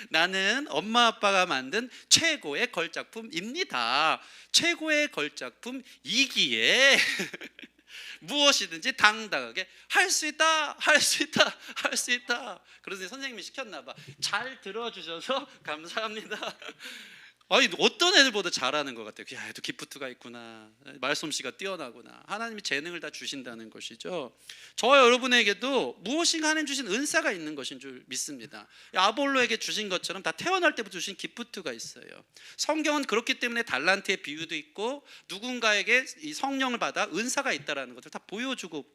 나는 엄마 아빠가 만든 최고의 걸작품입니다. 최고의 걸작품이기에 무엇이든지 당당하게 할 수 있다, 할 수 있다, 할 수 있다. 그런데 선생님이 시켰나 봐. 잘 들어주셔서 감사합니다. 아니, 어떤 애들보다 잘하는 것 같아요. 야, 얘도 기프트가 있구나, 말솜씨가 뛰어나구나. 하나님이 재능을 다 주신다는 것이죠. 저와 여러분에게도 무엇인가 하나님 주신 은사가 있는 것인 줄 믿습니다. 아볼로에게 주신 것처럼 다 태어날 때부터 주신 기프트가 있어요. 성경은 그렇기 때문에 달란트의 비유도 있고, 누군가에게 이 성령을 받아 은사가 있다는 것을 다 보여주고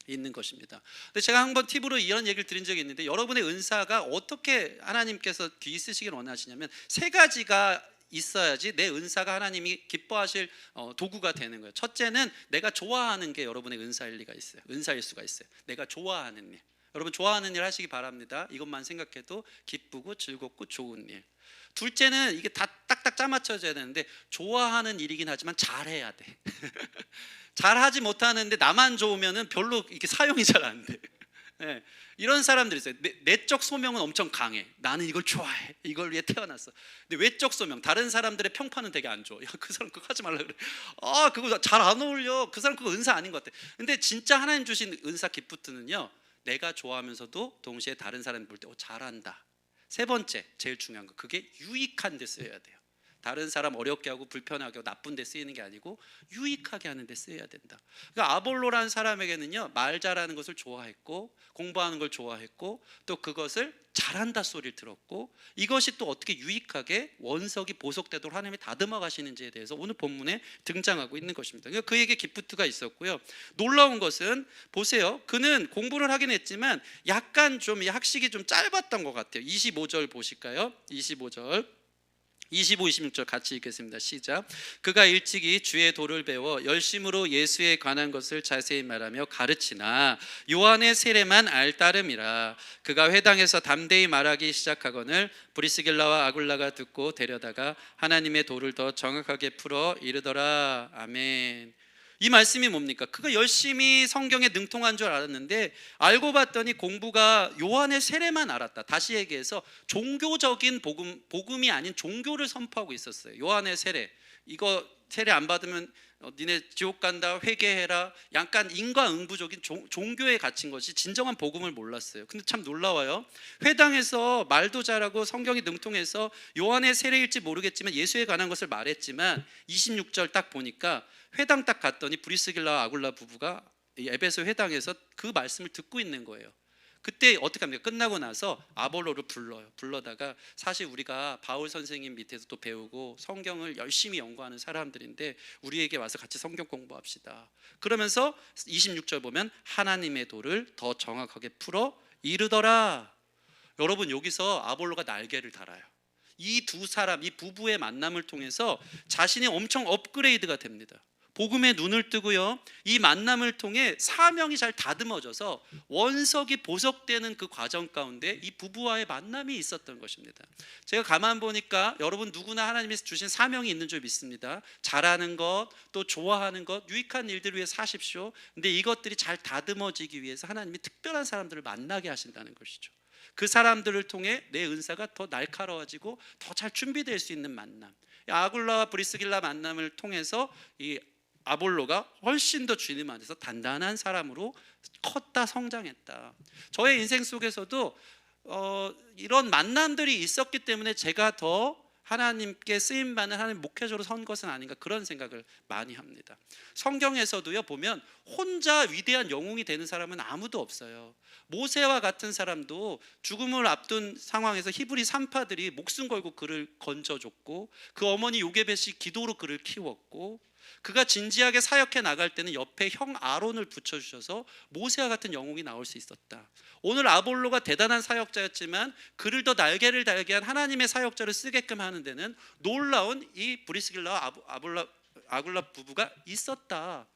있는 것입니다. 근데 제가 한번 팁으로 이런 얘기를 드린 적이 있는데, 여러분의 은사가 어떻게 하나님께서 귀 쓰시길 원하시냐면, 세 가지가 있어야지 내 은사가 하나님이 기뻐하실 도구가 되는 거예요. 첫째는 내가 좋아하는 게 여러분의 은사일 리가 있어요. 은사일 수가 있어요. 내가 좋아하는 일. 여러분 좋아하는 일 하시기 바랍니다. 이것만 생각해도 기쁘고 즐겁고 좋은 일. 둘째는 이게 다 딱딱 짜맞춰져야 되는데, 좋아하는 일이긴 하지만 잘해야 돼. 잘하지 못하는데 나만 좋으면은 별로 이렇게 사용이 잘 안 돼. 네, 이런 사람들이 있어요. 내적 소명은 엄청 강해. 나는 이걸 좋아해. 이걸 위해 태어났어. 근데 외적 소명, 다른 사람들의 평판은 되게 안 좋아. 야, 그 사람 그거 하지 말라 그래. 아, 그거 잘 안 어울려. 그 사람 그거 은사 아닌 것 같아. 근데 진짜 하나님 주신 은사 기프트는요, 내가 좋아하면서도 동시에 다른 사람이 볼 때 잘한다. 세 번째, 제일 중요한 거, 그게 유익한 데 쓰여야 돼요. 다른 사람 어렵게 하고 불편하게 하고 나쁜 데 쓰이는 게 아니고 유익하게 하는 데 쓰여야 된다. 그러니까 아볼로라는 사람에게는요, 말 잘하는 것을 좋아했고, 공부하는 걸 좋아했고, 또 그것을 잘한다 소리를 들었고, 이것이 또 어떻게 유익하게 원석이 보석되도록 하나님이 다듬어 가시는지에 대해서 오늘 본문에 등장하고 있는 것입니다. 그러니까 그에게 기프트가 있었고요. 놀라운 것은 보세요. 그는 공부를 하긴 했지만 약간 좀 이 학식이 좀 짧았던 것 같아요. 25절 보실까요? 25절 25, 26절 같이 읽겠습니다. 시작. 그가 일찍이 주의 도를 배워 열심으로 예수에 관한 것을 자세히 말하며 가르치나 요한의 세례만 알따름이라. 그가 회당에서 담대히 말하기 시작하거늘 브리스길라와 아굴라가 듣고 데려다가 하나님의 도를 더 정확하게 풀어 이르더라. 아멘. 이 말씀이 뭡니까? 그가 열심히 성경에 능통한 줄 알았는데 알고 봤더니 공부가 요한의 세례만 알았다. 다시 얘기해서 종교적인 복음이 아닌 종교를 선포하고 있었어요. 요한의 세례, 이거 세례 안 받으면 니네 지옥 간다, 회개해라. 약간 인과응부적인 종교에 갇힌 것이 진정한 복음을 몰랐어요. 근데 참 놀라워요. 회당에서 말도 잘하고 성경이 능통해서 요한의 세례일지 모르겠지만 예수에 관한 것을 말했지만 26절 딱 보니까 회당 딱 갔더니 브리스길라와 아굴라 부부가 이 에베소 회당에서 그 말씀을 듣고 있는 거예요. 그때 어떻게 합니까? 끝나고 나서 아볼로를 불러요. 불러다가 사실 우리가 바울 선생님 밑에서 또 배우고 성경을 열심히 연구하는 사람들인데 우리에게 와서 같이 성경 공부합시다. 그러면서 26절 보면 하나님의 도를 더 정확하게 풀어 이르더라. 여러분, 여기서 아볼로가 날개를 달아요. 이 두 사람, 이 부부의 만남을 통해서 자신이 엄청 업그레이드가 됩니다. 복음에 눈을 뜨고요, 이 만남을 통해 사명이 잘 다듬어져서 원석이 보석되는 그 과정 가운데 이 부부와의 만남이 있었던 것입니다. 제가 가만 보니까 여러분 누구나 하나님께서 주신 사명이 있는 줄 믿습니다. 잘하는 것, 또 좋아하는 것, 유익한 일들을 위해 사십시오. 근데 이것들이 잘 다듬어지기 위해서 하나님이 특별한 사람들을 만나게 하신다는 것이죠. 그 사람들을 통해 내 은사가 더 날카로워지고 더 잘 준비될 수 있는 만남, 아굴라와 브리스길라 만남을 통해서 이 아볼로가 훨씬 더 주님 안에서 단단한 사람으로 컸다, 성장했다. 저의 인생 속에서도 이런 만남들이 있었기 때문에 제가 더 하나님께 쓰임받는 하나님 목회자로 선 것은 아닌가, 그런 생각을 많이 합니다. 성경에서도요 보면 혼자 위대한 영웅이 되는 사람은 아무도 없어요. 모세와 같은 사람도 죽음을 앞둔 상황에서 히브리 산파들이 목숨 걸고 그를 건져줬고, 그 어머니 요게벳이 기도로 그를 키웠고, 그가 진지하게 사역해 나갈 때는 옆에 형 아론을 붙여주셔서 모세와 같은 영웅이 나올 수 있었다. 오늘 아볼로가 대단한 사역자였지만 그를 더 날개를 달게 한 하나님의 사역자를 쓰게끔 하는 데는 놀라운 이 브리스길라와 아굴라 부부가 있었다.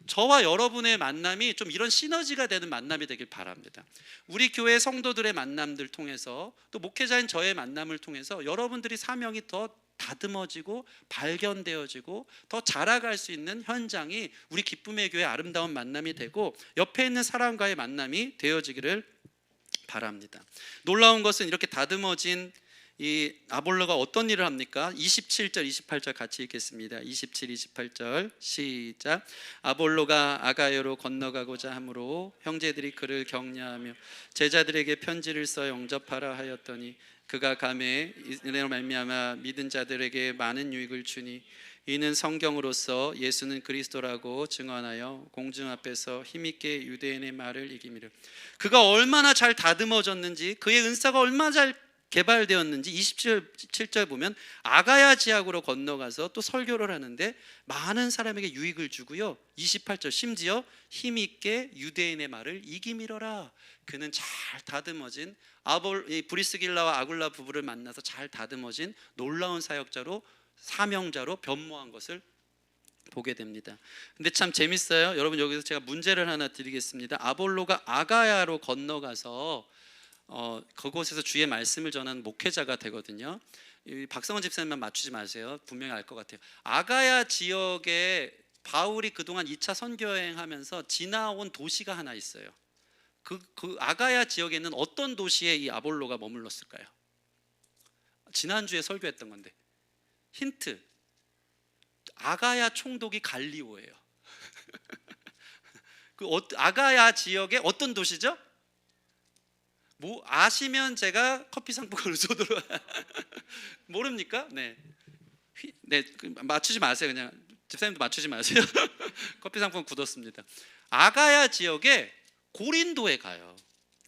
저와 여러분의 만남이 좀 이런 시너지가 되는 만남이 되길 바랍니다. 우리 교회 성도들의 만남들 통해서, 또 목회자인 저의 만남을 통해서 여러분들이 사명이 더 다듬어지고 발견되어지고 더 자라갈 수 있는 현장이 우리 기쁨의 교회 아름다운 만남이 되고 옆에 있는 사람과의 만남이 되어지기를 바랍니다. 놀라운 것은 이렇게 다듬어진 이 아볼로가 어떤 일을 합니까? 27절 28절 같이 읽겠습니다. 27, 28절 시작. 아볼로가 아가야로 건너가고자 하므로 형제들이 그를 격려하며 제자들에게 편지를 써 영접하라 하였더니 그가 가매 이로 말미암아 믿은 자들에게 많은 유익을 주니 이는 성경으로서 예수는 그리스도라고 증언하여 공중 앞에서 힘있게 유대인의 말을 이기미를. 그가 얼마나 잘 다듬어졌는지, 그의 은사가 얼마나 잘 개발되었는지 27절 보면 아가야 지역으로 건너가서 또 설교를 하는데 많은 사람에게 유익을 주고요, 28절 심지어 힘있게 유대인의 말을 이기미러라. 그는 잘 다듬어진 브리스길라와 아굴라 부부를 만나서 잘 다듬어진 놀라운 사역자로, 사명자로 변모한 것을 보게 됩니다. 근데 참 재밌어요. 여러분, 여기서 제가 문제를 하나 드리겠습니다. 아볼로가 아가야로 건너가서 그곳에서 주의 말씀을 전하는 목회자가 되거든요. 박성원 집사님만 맞추지 마세요. 분명히 알 것 같아요. 아가야 지역에 바울이 그동안 2차 선교 여행하면서 지나온 도시가 하나 있어요. 그 아가야 지역에는 어떤 도시에 이 아볼로가 머물렀을까요? 지난주에 설교했던 건데 힌트, 아가야 총독이 갈리오예요. 그 아가야 지역의 어떤 도시죠? 뭐 아시면 제가 커피 상품권을 쏘도록. 모릅니까? 네, 맞추지 마세요. 그냥 집사님도 맞추지 마세요. 커피 상품권 굳었습니다. 아가야 지역에 고린도에 가요.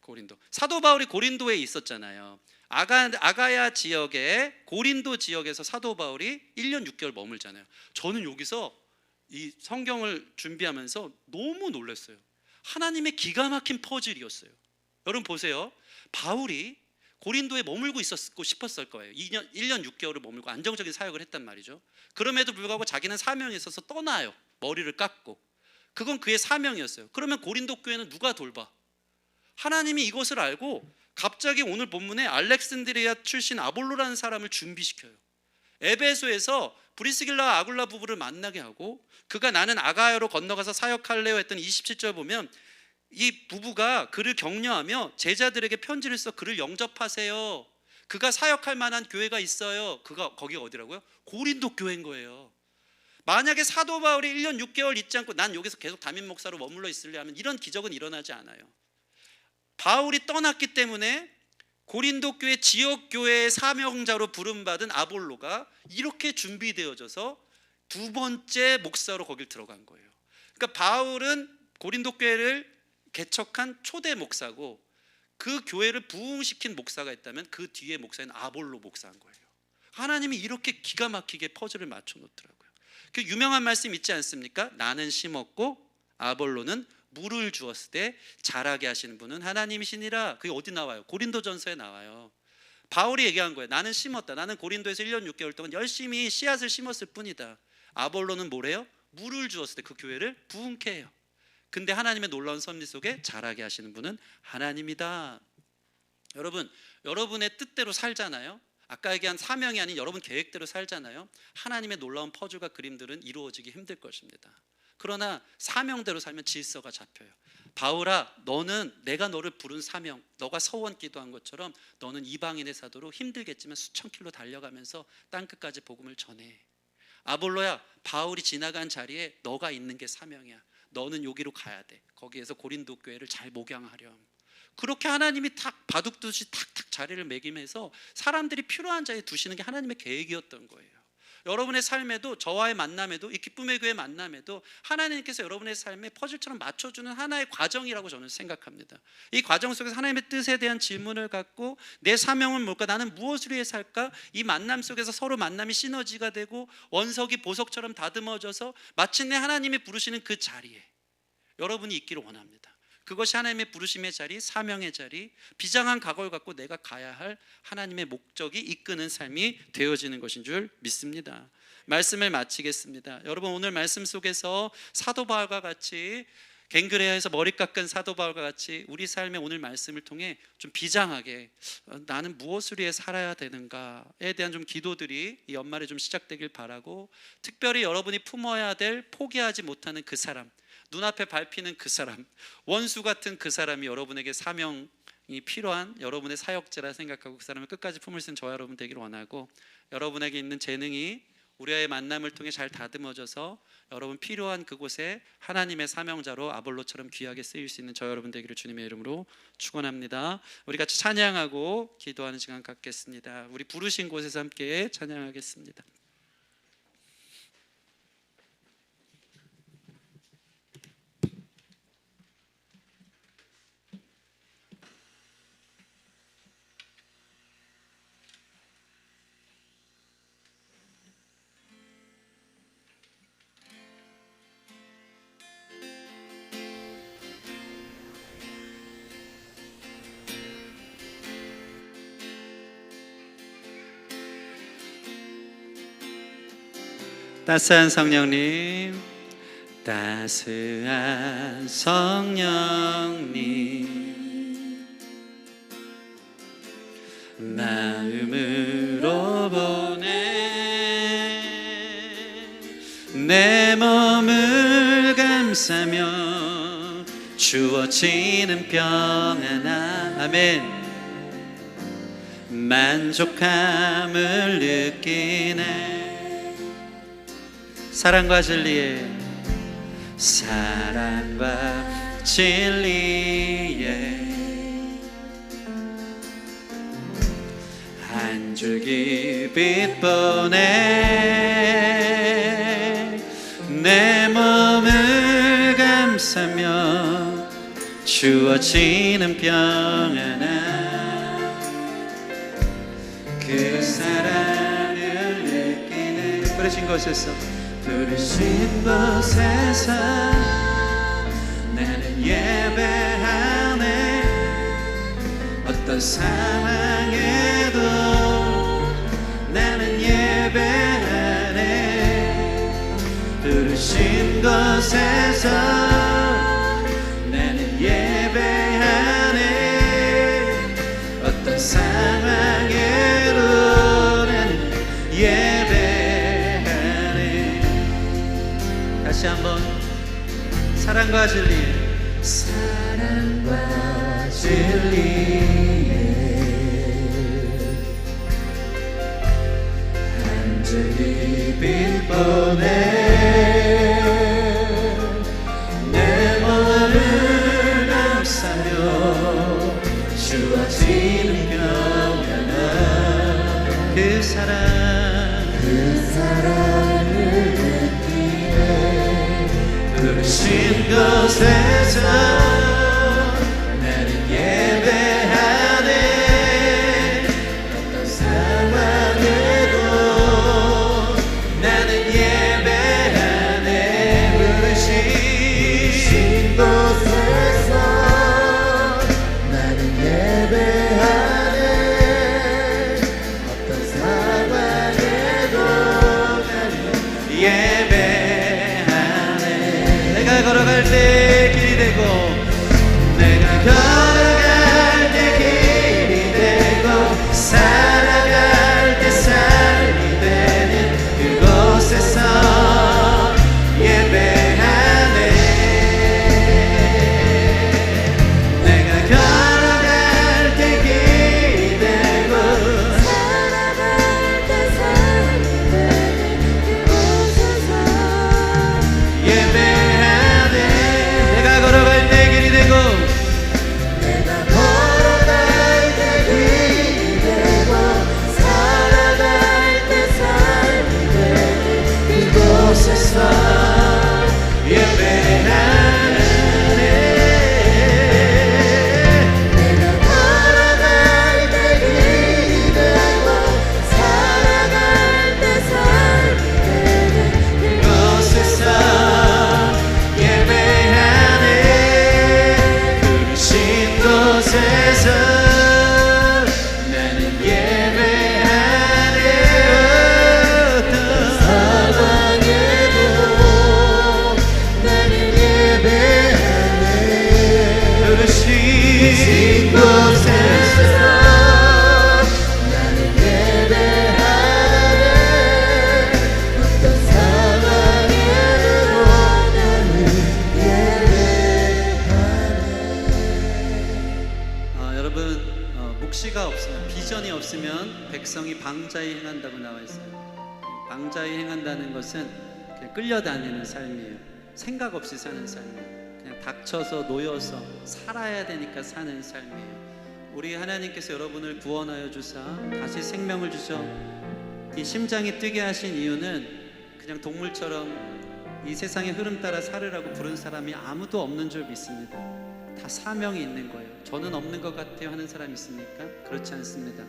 고린도. 사도 바울이 고린도에 있었잖아요. 아가야 지역에, 고린도 지역에서 사도 바울이 1년 6개월 머물잖아요. 저는 여기서 이 성경을 준비하면서 너무 놀랐어요. 하나님의 기가 막힌 퍼즐이었어요. 여러분 보세요. 바울이 고린도에 머물고 있었고 싶었을 거예요. 1년 6개월을 머물고 안정적인 사역을 했단 말이죠. 그럼에도 불구하고 자기는 사명에 있어서 떠나요. 머리를 깎고. 그건 그의 사명이었어요. 그러면 고린도 교회는 누가 돌봐? 하나님이 이것을 알고 갑자기 오늘 본문에 알렉산드리아 출신 아볼로라는 사람을 준비시켜요. 에베소에서 브리스길라와 아굴라 부부를 만나게 하고, 그가 나는 아가야로 건너가서 사역할래요 했더니 27절 보면 이 부부가 그를 격려하며 제자들에게 편지를 써 그를 영접하세요. 그가 사역할 만한 교회가 있어요. 거기가 어디라고요? 고린도 교회인 거예요. 만약에 사도 바울이 1년 6개월 있지 않고 난 여기서 계속 담임 목사로 머물러 있을래 하면 이런 기적은 일어나지 않아요. 바울이 떠났기 때문에 고린도 교회 지역 교회의 사명자로 부름받은 아볼로가 이렇게 준비되어져서 두 번째 목사로 거길 들어간 거예요. 그러니까 바울은 고린도 교회를 개척한 초대 목사고, 그 교회를 부흥시킨 목사가 있다면 그 뒤에 목사인 아볼로 목사인 거예요. 하나님이 이렇게 기가 막히게 퍼즐을 맞춰 놓더라고요. 그 유명한 말씀 있지 않습니까? 나는 심었고 아볼로는 물을 주었을 때 자라게 하시는 분은 하나님이시니라. 그게 어디 나와요? 고린도전서에 나와요. 바울이 얘기한 거예요. 나는 심었다. 나는 고린도에서 1년 6개월 동안 열심히 씨앗을 심었을 뿐이다. 아볼로는 뭐래요? 물을 주었을 때 그 교회를 부흥케 해요. 근데 하나님의 놀라운 섭리 속에 자라게 하시는 분은 하나님이다. 여러분, 여러분의 뜻대로 살잖아요. 아까 얘기한 사명이 아닌 여러분 계획대로 살잖아요. 하나님의 놀라운 퍼즐과 그림들은 이루어지기 힘들 것입니다. 그러나 사명대로 살면 질서가 잡혀요. 바울아, 너는 내가 너를 부른 사명, 너가 서원 기도한 것처럼 너는 이방인의 사도로 힘들겠지만 수천 킬로 달려가면서 땅끝까지 복음을 전해. 아볼로야, 바울이 지나간 자리에 너가 있는 게 사명이야. 너는 여기로 가야 돼. 거기에서 고린도 교회를 잘 목양하렴. 그렇게 하나님이 탁 바둑두시 탁탁 자리를 매김해서 사람들이 필요한 자리에 두시는 게 하나님의 계획이었던 거예요. 여러분의 삶에도, 저와의 만남에도, 이 기쁨의 교회 만남에도 하나님께서 여러분의 삶에 퍼즐처럼 맞춰주는 하나의 과정이라고 저는 생각합니다. 이 과정 속에서 하나님의 뜻에 대한 질문을 갖고 내 사명은 뭘까? 나는 무엇을 위해 살까? 이 만남 속에서 서로 만남이 시너지가 되고 원석이 보석처럼 다듬어져서 마침내 하나님이 부르시는 그 자리에 여러분이 있기를 원합니다. 그것이 하나님의 부르심의 자리, 사명의 자리, 비장한 각오를 갖고 내가 가야 할 하나님의 목적이 이끄는 삶이 되어지는 것인 줄 믿습니다. 말씀을 마치겠습니다. 여러분, 오늘 말씀 속에서 사도 바울과 같이 갱그레아에서 머리 깎은 사도 바울과 같이 우리 삶의 오늘 말씀을 통해 좀 비장하게 나는 무엇을 위해 살아야 되는가에 대한 좀 기도들이 이 연말에 좀 시작되길 바라고, 특별히 여러분이 품어야 될 포기하지 못하는 그 사람, 눈앞에 밟히는 그 사람, 원수 같은 그 사람이 여러분에게 사명이 필요한 여러분의 사역자라 생각하고 그 사람을 끝까지 품을 수 있는 저와 여러분 되기를 원하고, 여러분에게 있는 재능이 우리와의 만남을 통해 잘 다듬어져서 여러분 필요한 그곳에 하나님의 사명자로 아볼로처럼 귀하게 쓰일 수 있는 저 여러분 되기를 주님의 이름으로 축원합니다. 우리 같이 찬양하고 기도하는 시간 갖겠습니다. 우리 부르신 곳에서 함께 찬양하겠습니다. 따스한 성령님, 따스한 성령님, 마음으로 보내 내 몸을 감싸며 주어지는 평안함, 아멘, 만족함을 느끼네. 사랑과 진리에, 사랑과 진리에 한 줄기 빛 보내 내 몸을 감싸며 주어지는 평안함, 그 사랑을 느끼는 부르신 곳에서, 부르신 곳에서 나는 예배하네. 어떤 상황에도 나는 예배하네. 부르신 곳에서 나는 예배하네. 어떤 상황에도 나는 예배하네. 다시 한번, 사랑과 진리에, 사랑과 진리에 한 줄기 빛 보내 내 몸을 감싸며 주어지는 평안함, 그 사랑을 부르신 곳에서 나는 예배하네. 걸어갈 때 길이 되고 내가 걸어갈 때 길이 되고 살아갈 때 삶이 되는 그곳에서 예배하네. 내가 걸어갈 때 길이 되고 살아갈 때 삶이 되는 그곳에서 예배하네. 내가 걸어갈 때 길이 되고 내가 걸어갈 때 길이 되고 살아갈 때 삶이 되는 그곳에서 예배하네. 내가 걸어갈 때 길이 되고 살아갈 때 삶이 되는 그곳에서 예배하네. 부르신 곳에서 나는 예배하네. 어떤 사방에도 나는 예배하네. 부르신 곳에서 곳에서 나는 예배하네. 어떤 상황에도 나는 예배하네. 여러분, 묵시가 없으면, 비전이 없으면 백성이 방자히 행한다고 나와 있어요. 방자히 행한다는 것은 그냥 끌려다니는 삶이에요. 생각 없이 사는 삶이에요. 그냥 닥쳐서 놓여서 살아야 되니까 사는 삶이에요. 우리 하나님께서 여러분을 구원하여 주사 다시 생명을 주셔 이 심장이 뛰게 하신 이유는 그냥 동물처럼 이 세상의 흐름 따라 살으라고 부른 사람이 아무도 없는 줄 믿습니다. 다 사명이 있는 거예요. 저는 없는 것 같아요 하는 사람 있습니까? 그렇지 않습니다.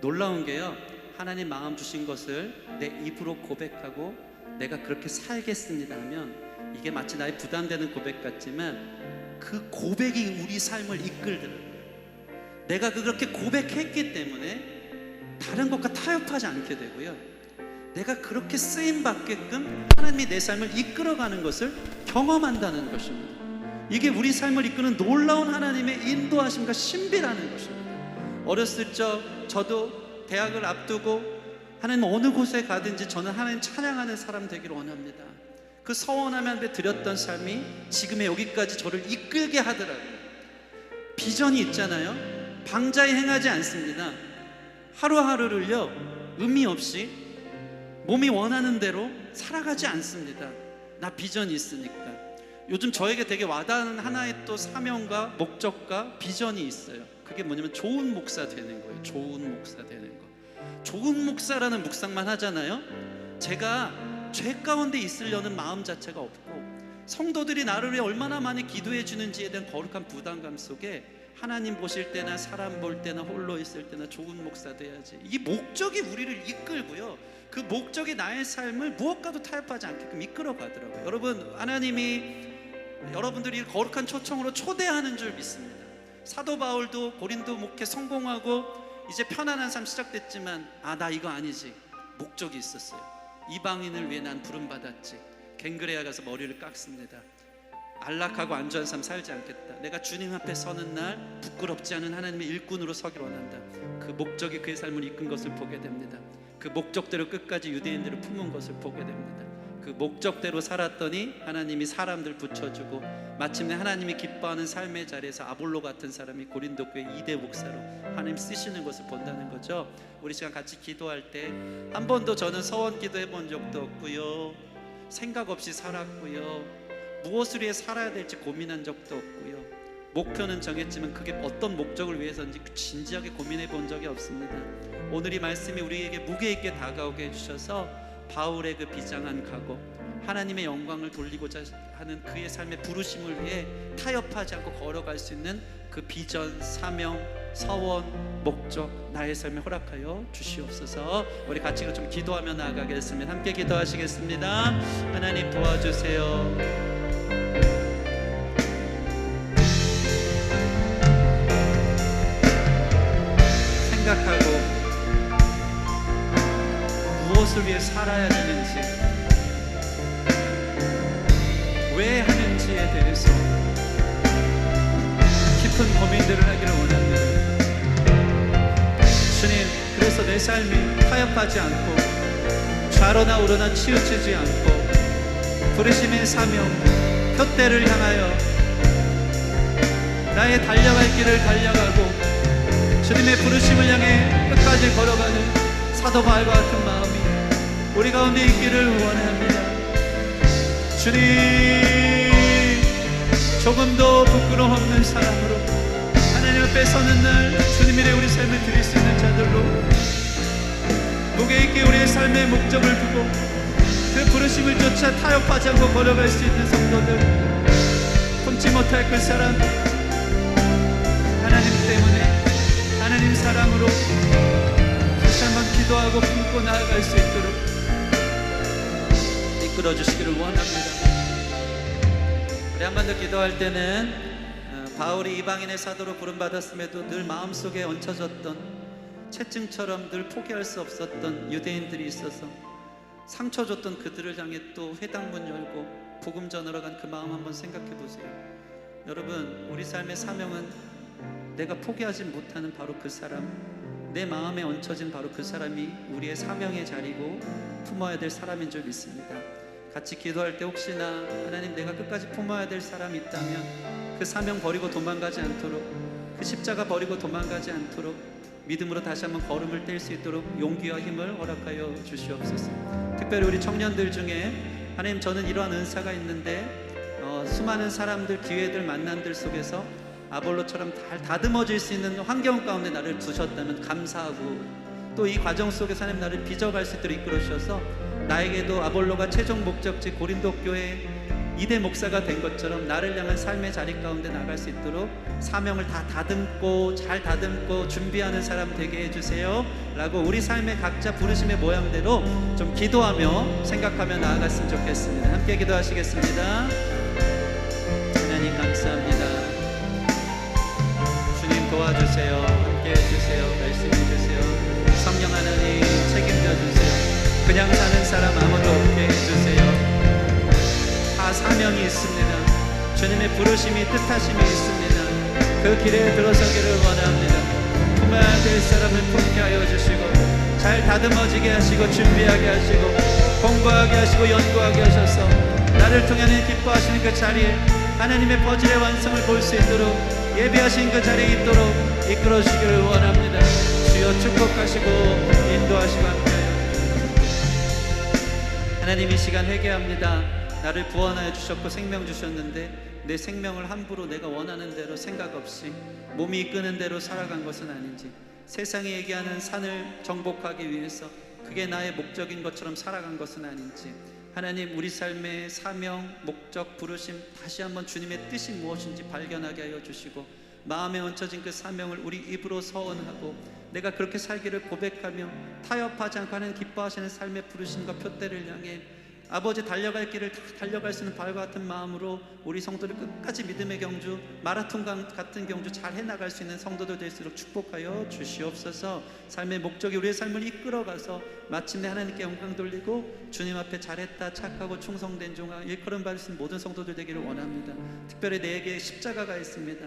놀라운 게요, 하나님 마음 주신 것을 내 입으로 고백하고 내가 그렇게 살겠습니다 하면 이게 마치 나의 부담되는 고백 같지만 그 고백이 우리 삶을 이끌더라고요. 내가 그렇게 고백했기 때문에 다른 것과 타협하지 않게 되고요, 내가 그렇게 쓰임 받게끔 하나님이 내 삶을 이끌어가는 것을 경험한다는 것입니다. 이게 우리 삶을 이끄는 놀라운 하나님의 인도하심과 신비라는 것입니다. 어렸을 적 저도 대학을 앞두고 하나님 어느 곳에 가든지 저는 하나님 찬양하는 사람 되기를 원합니다. 그 서원하면 드렸던 삶이 지금의 여기까지 저를 이끌게 하더라고요. 비전이 있잖아요. 방자히 행하지 않습니다. 하루하루를요 의미 없이 몸이 원하는 대로 살아가지 않습니다. 나 비전이 있으니까. 요즘 저에게 되게 와닿는 하나의 또 사명과 목적과 비전이 있어요. 그게 뭐냐면 좋은 목사 되는 거예요. 좋은 목사 되는 거. 좋은 목사라는 묵상만 하잖아요. 제가 죄 가운데 있으려는 마음 자체가 없고 성도들이 나를 위해 얼마나 많이 기도해 주는지에 대한 거룩한 부담감 속에 하나님 보실 때나 사람 볼 때나 홀로 있을 때나 좋은 목사 돼야지, 이 목적이 우리를 이끌고요, 그 목적이 나의 삶을 무엇과도 타협하지 않게끔 이끌어 가더라고요. 여러분, 하나님이 여러분들이 거룩한 초청으로 초대하는 줄 믿습니다. 사도 바울도 고린도 목회 성공하고 이제 편안한 삶 시작됐지만 나 이거 아니지, 목적이 있었어요. 이방인을 위해 난 부름받았지. 갱그레아 가서 머리를 깎습니다. 안락하고 안전한 삶 살지 않겠다. 내가 주님 앞에 서는 날 부끄럽지 않은 하나님의 일꾼으로 서기를 원한다. 그 목적이 그의 삶을 이끈 것을 보게 됩니다. 그 목적대로 끝까지 유대인들을 품은 것을 보게 됩니다. 그 목적대로 살았더니 하나님이 사람들 붙여주고 마침내 하나님이 기뻐하는 삶의 자리에서 아볼로 같은 사람이 고린도 교회 2대 목사로 하나님 쓰시는 것을 본다는 거죠. 우리 시간 같이 기도할 때 한 번도 저는 서원 기도해 본 적도 없고요, 생각 없이 살았고요, 무엇을 위해 살아야 될지 고민한 적도 없고요, 목표는 정했지만 그게 어떤 목적을 위해서인지 진지하게 고민해 본 적이 없습니다. 오늘 이 말씀이 우리에게 무게 있게 다가오게 해주셔서 바울의 그 비장한 각오, 하나님의 영광을 돌리고자 하는 그의 삶의 부르심을 위해 타협하지 않고 걸어갈 수 있는 그 비전, 사명, 서원, 목적, 나의 삶에 허락하여 주시옵소서. 우리 같이 좀 기도하며 나아가겠습니다. 함께 기도하시겠습니다. 하나님 도와주세요. 생각하고 무엇을 위해 살아야 되는지, 왜 하는지 위해서 깊은 고민들을 하기를 원합니다. 주님, 그래서 내 삶이 타협하지 않고 좌로나 우로나 치우치지 않고 부르심의 사명, 표대를 향하여 나의 달려갈 길을 달려가고 주님의 부르심을 향해 끝까지 걸어가는 사도 바울과 같은 마음이 우리 가운데 있기를 원합니다. 주님, 조금도 부끄러움 없는 사람으로 하나님 앞에 서는 날 주님 이래 우리 삶을 드릴 수 있는 자들로 무게 있게 우리의 삶의 목적을 두고 그 부르심을 쫓아 타협하지 않고 걸어갈 수 있는 성도들, 품지 못할 그 사람, 하나님 때문에 하나님 사랑으로 다시 한번 기도하고 품고 나아갈 수 있도록 이끌어 주시기를 원합니다. 우리 한 번 더 기도할 때는 바울이 이방인의 사도로 부름받았음에도 늘 마음속에 얹혀졌던 채증처럼 늘 포기할 수 없었던 유대인들이 있어서 상처 줬던 그들을 향해 또 회당문 열고 복음 전하러 간 그 마음 한번 생각해 보세요. 여러분, 우리 삶의 사명은 내가 포기하지 못하는 바로 그 사람, 내 마음에 얹혀진 바로 그 사람이 우리의 사명의 자리고 품어야 될 사람인 줄 믿습니다. 같이 기도할 때 혹시나 하나님, 내가 끝까지 품어야 될 사람이 있다면 그 사명 버리고 도망가지 않도록, 그 십자가 버리고 도망가지 않도록 믿음으로 다시 한번 걸음을 뗄 수 있도록 용기와 힘을 허락하여 주시옵소서. 특별히 우리 청년들 중에 하나님, 저는 이러한 은사가 있는데 수많은 사람들, 기회들, 만남들 속에서 아볼로처럼 잘 다듬어질 수 있는 환경 가운데 나를 두셨다면 감사하고, 또 이 과정 속에서 하나님 나를 빚어갈 수 있도록 이끌어 주셔서 나에게도 아볼로가 최종 목적지 고린도 교회 2대 목사가 된 것처럼 나를 향한 삶의 자리 가운데 나갈 수 있도록 사명을 다 다듬고 잘 다듬고 준비하는 사람 되게 해주세요 라고 우리 삶의 각자 부르심의 모양대로 좀 기도하며 생각하며 나아갔으면 좋겠습니다. 함께 기도하시겠습니다. 하나님 감사합니다. 주님 도와주세요. 함께 해주세요. 말씀해주세요. 성령 하나님 책임져 주세요. 그냥 사는 사람 아무도 없게 해주세요. 다 사명이 있습니다. 주님의 부르심이, 뜻하심이 있습니다. 그 길에 들어서기를 원합니다. 품어야 될 사람을 품게 하여 주시고, 잘 다듬어지게 하시고, 준비하게 하시고, 공부하게 하시고, 연구하게 하셔서 나를 통해 기뻐하시는 그 자리에 하나님의 버질의 완성을 볼 수 있도록, 예배하신 그 자리에 있도록 이끌어 주시기를 원합니다. 주여 축복하시고 인도하시고 함께하여 하나님, 이 시간 회개합니다. 나를 구원하여 주셨고 생명 주셨는데 내 생명을 함부로 내가 원하는 대로 생각 없이 몸이 이끄는 대로 살아간 것은 아닌지, 세상이 얘기하는 산을 정복하기 위해서 그게 나의 목적인 것처럼 살아간 것은 아닌지, 하나님 우리 삶의 사명, 목적, 부르심 다시 한번 주님의 뜻이 무엇인지 발견하게 하여 주시고, 마음에 얹혀진 그 사명을 우리 입으로 서원하고 내가 그렇게 살기를 고백하며 타협하지 않고 하는 기뻐하시는 삶의 부르심과 표대를 향해 아버지 달려갈 길을 다 달려갈 수 있는 바울과 같은 마음으로 우리 성도를 끝까지 믿음의 경주, 마라톤 같은 경주 잘 해나갈 수 있는 성도들 될수록 축복하여 주시옵소서. 삶의 목적이 우리의 삶을 이끌어가서 마침내 하나님께 영광 돌리고 주님 앞에 잘했다, 착하고 충성된 종아 일컬음 받을 수 있는 모든 성도들 되기를 원합니다. 특별히 내게 십자가가 있습니다.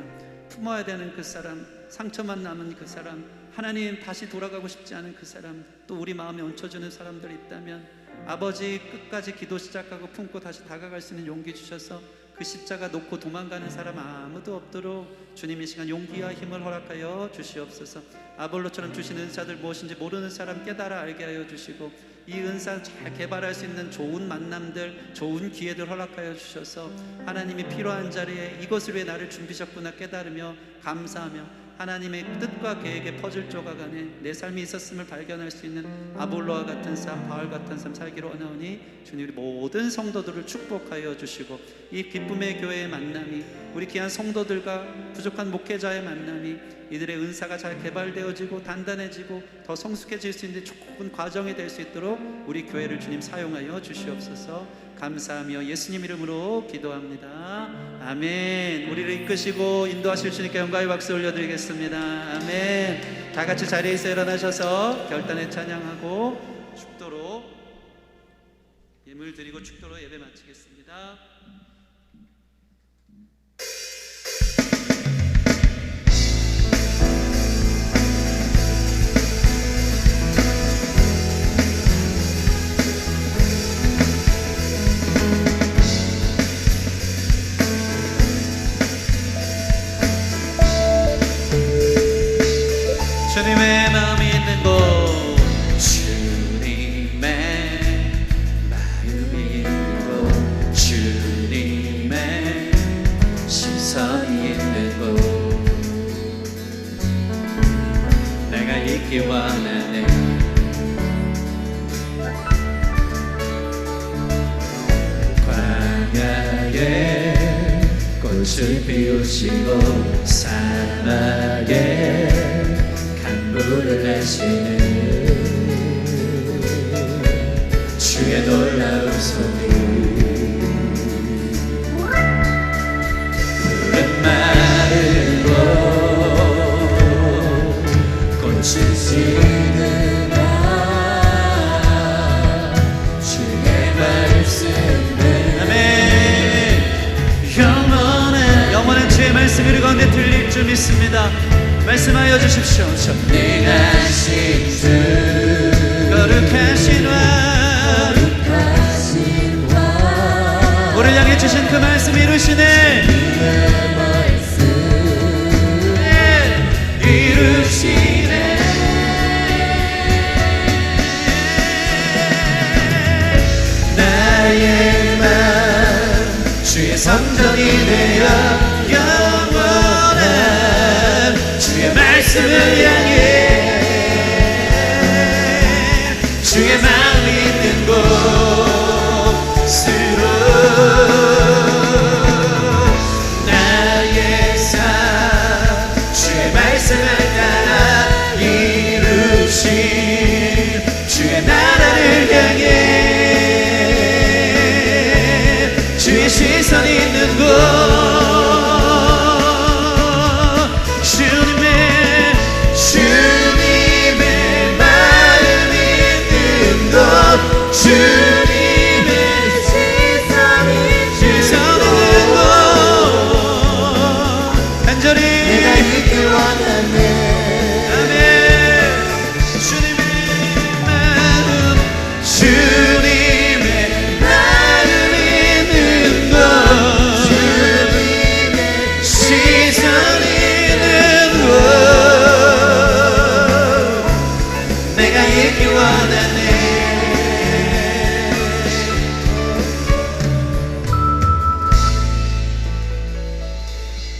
품어야 되는 그 사람, 상처만 남은 그 사람, 하나님 다시 돌아가고 싶지 않은 그 사람, 또 우리 마음에 얹혀주는 사람들이 있다면 아버지 끝까지 기도 시작하고 품고 다시 다가갈 수 있는 용기 주셔서 그 십자가 놓고 도망가는 사람 아무도 없도록 주님 이 시간 용기와 힘을 허락하여 주시옵소서. 아볼로처럼 주신 은사들 무엇인지 모르는 사람 깨달아 알게 하여 주시고, 이 은사 잘 개발할 수 있는 좋은 만남들, 좋은 기회들 허락하여 주셔서 하나님이 필요한 자리에 이것을 위해 나를 준비하셨구나 깨달으며 감사하며 하나님의 뜻과 계획의 퍼즐 조각 안에 내 삶이 있었음을 발견할 수 있는 아볼로와 같은 삶, 바울 같은 삶 살기로 원하오니 주님, 우리 모든 성도들을 축복하여 주시고, 이 기쁨의 교회의 만남이, 우리 귀한 성도들과 부족한 목회자의 만남이 이들의 은사가 잘 개발되어지고 단단해지고 더 성숙해질 수 있는 좋은 과정이 될 수 있도록 우리 교회를 주님 사용하여 주시옵소서. 감사하며 예수님 이름으로 기도합니다. 아멘. 우리를 이끄시고 인도하실 주님께 영광의 박수 올려드리겠습니다. 아멘. 다 같이 자리에서 일어나셔서 결단에 찬양하고 축도로 예물 드리고 축도로 예배 마치겠습니다. 있기 원하네. 광야에 꽃을 피우시고 사막에 강물을 내시는 주의 놀라운 소리 푸른 마른 곳 꽃이 지는 날 주의 말씀을 아멘. 영원한 주의 말씀이 우리 가운데 들릴 줄 믿습니다. 말씀하여 주십시오. 전능하신 주 거룩하신 왕 우리를 향해 주신 그 말씀 이루시네. 이루시네. 나의 맘 주의 성전이 되어 영원한 주의 말씀을 향해 주의 마음이 있는 곳으로 나의 삶 주의 말씀을 따라 이루신 주의 나라를 향해 주의 시선이 있는 곳 주님의 마음 있는 곳 주님의 시선 있는 곳 간절히 내가 있길 원하네. 아멘. 주님의 마음 있는 곳 주님의 시선 있는 곳 내가 있길 원하네.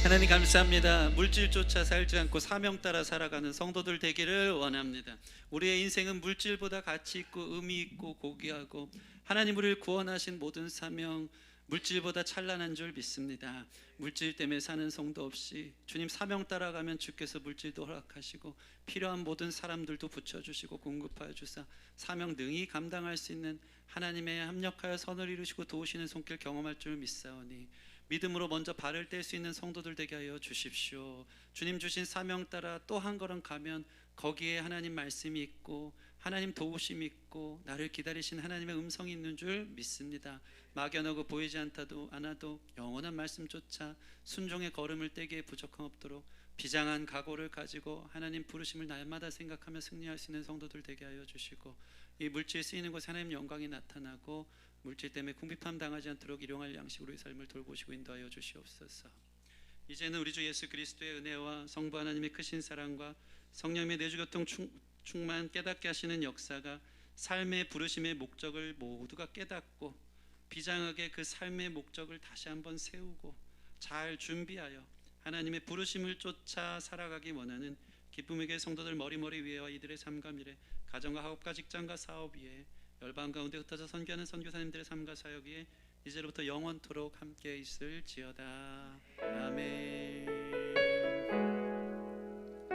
하나님 감사합니다. 물질조차 살지 않고 사명 따라 살아가는 성도들 되기를 원합니다. 우리의 인생은 물질보다 가치 있고 의미 있고 고귀하고 하나님 우리를 구원하신 모든 사명 물질보다 찬란한 줄 믿습니다. 물질 때문에 사는 성도 없이 주님 사명 따라가면 주께서 물질도 허락하시고 필요한 모든 사람들도 붙여주시고 공급하여 주사 사명 능히 감당할 수 있는 하나님의 합력하여 선을 이루시고 도우시는 손길 경험할 줄 믿사오니 믿음으로 먼저 발을 뗄 수 있는 성도들 되게 하여 주십시오. 주님 주신 사명 따라 또 한 걸음 가면 거기에 하나님 말씀이 있고 하나님 도우심이 있고 나를 기다리신 하나님의 음성이 있는 줄 믿습니다. 막연하고 보이지 않아도 영원한 말씀조차 순종의 걸음을 떼기에 부족함 없도록 비장한 각오를 가지고 하나님 부르심을 날마다 생각하며 승리할 수 있는 성도들 되게 하여 주시고 이 물질 쓰이는 곳에 하나님 영광이 나타나고 물질 때문에 궁핍함 당하지 않도록 일용할 양식으로 이 삶을 돌보시고 인도하여 주시옵소서. 이제는 우리 주 예수 그리스도의 은혜와 성부 하나님의 크신 사랑과 성령의 내주교통 충만 깨닫게 하시는 역사가 삶의 부르심의 목적을 모두가 깨닫고 비장하게 그 삶의 목적을 다시 한번 세우고 잘 준비하여 하나님의 부르심을 쫓아 살아가기 원하는 기쁨에게 성도들 머리머리 위에와 이들의 삶과 미래 가정과 학업과 직장과 사업 위에 열방 가운데 흩어져 선교하는 선교사님들의 삶과 사역 위에 이제로부터 영원토록 함께 있을지어다. 아멘.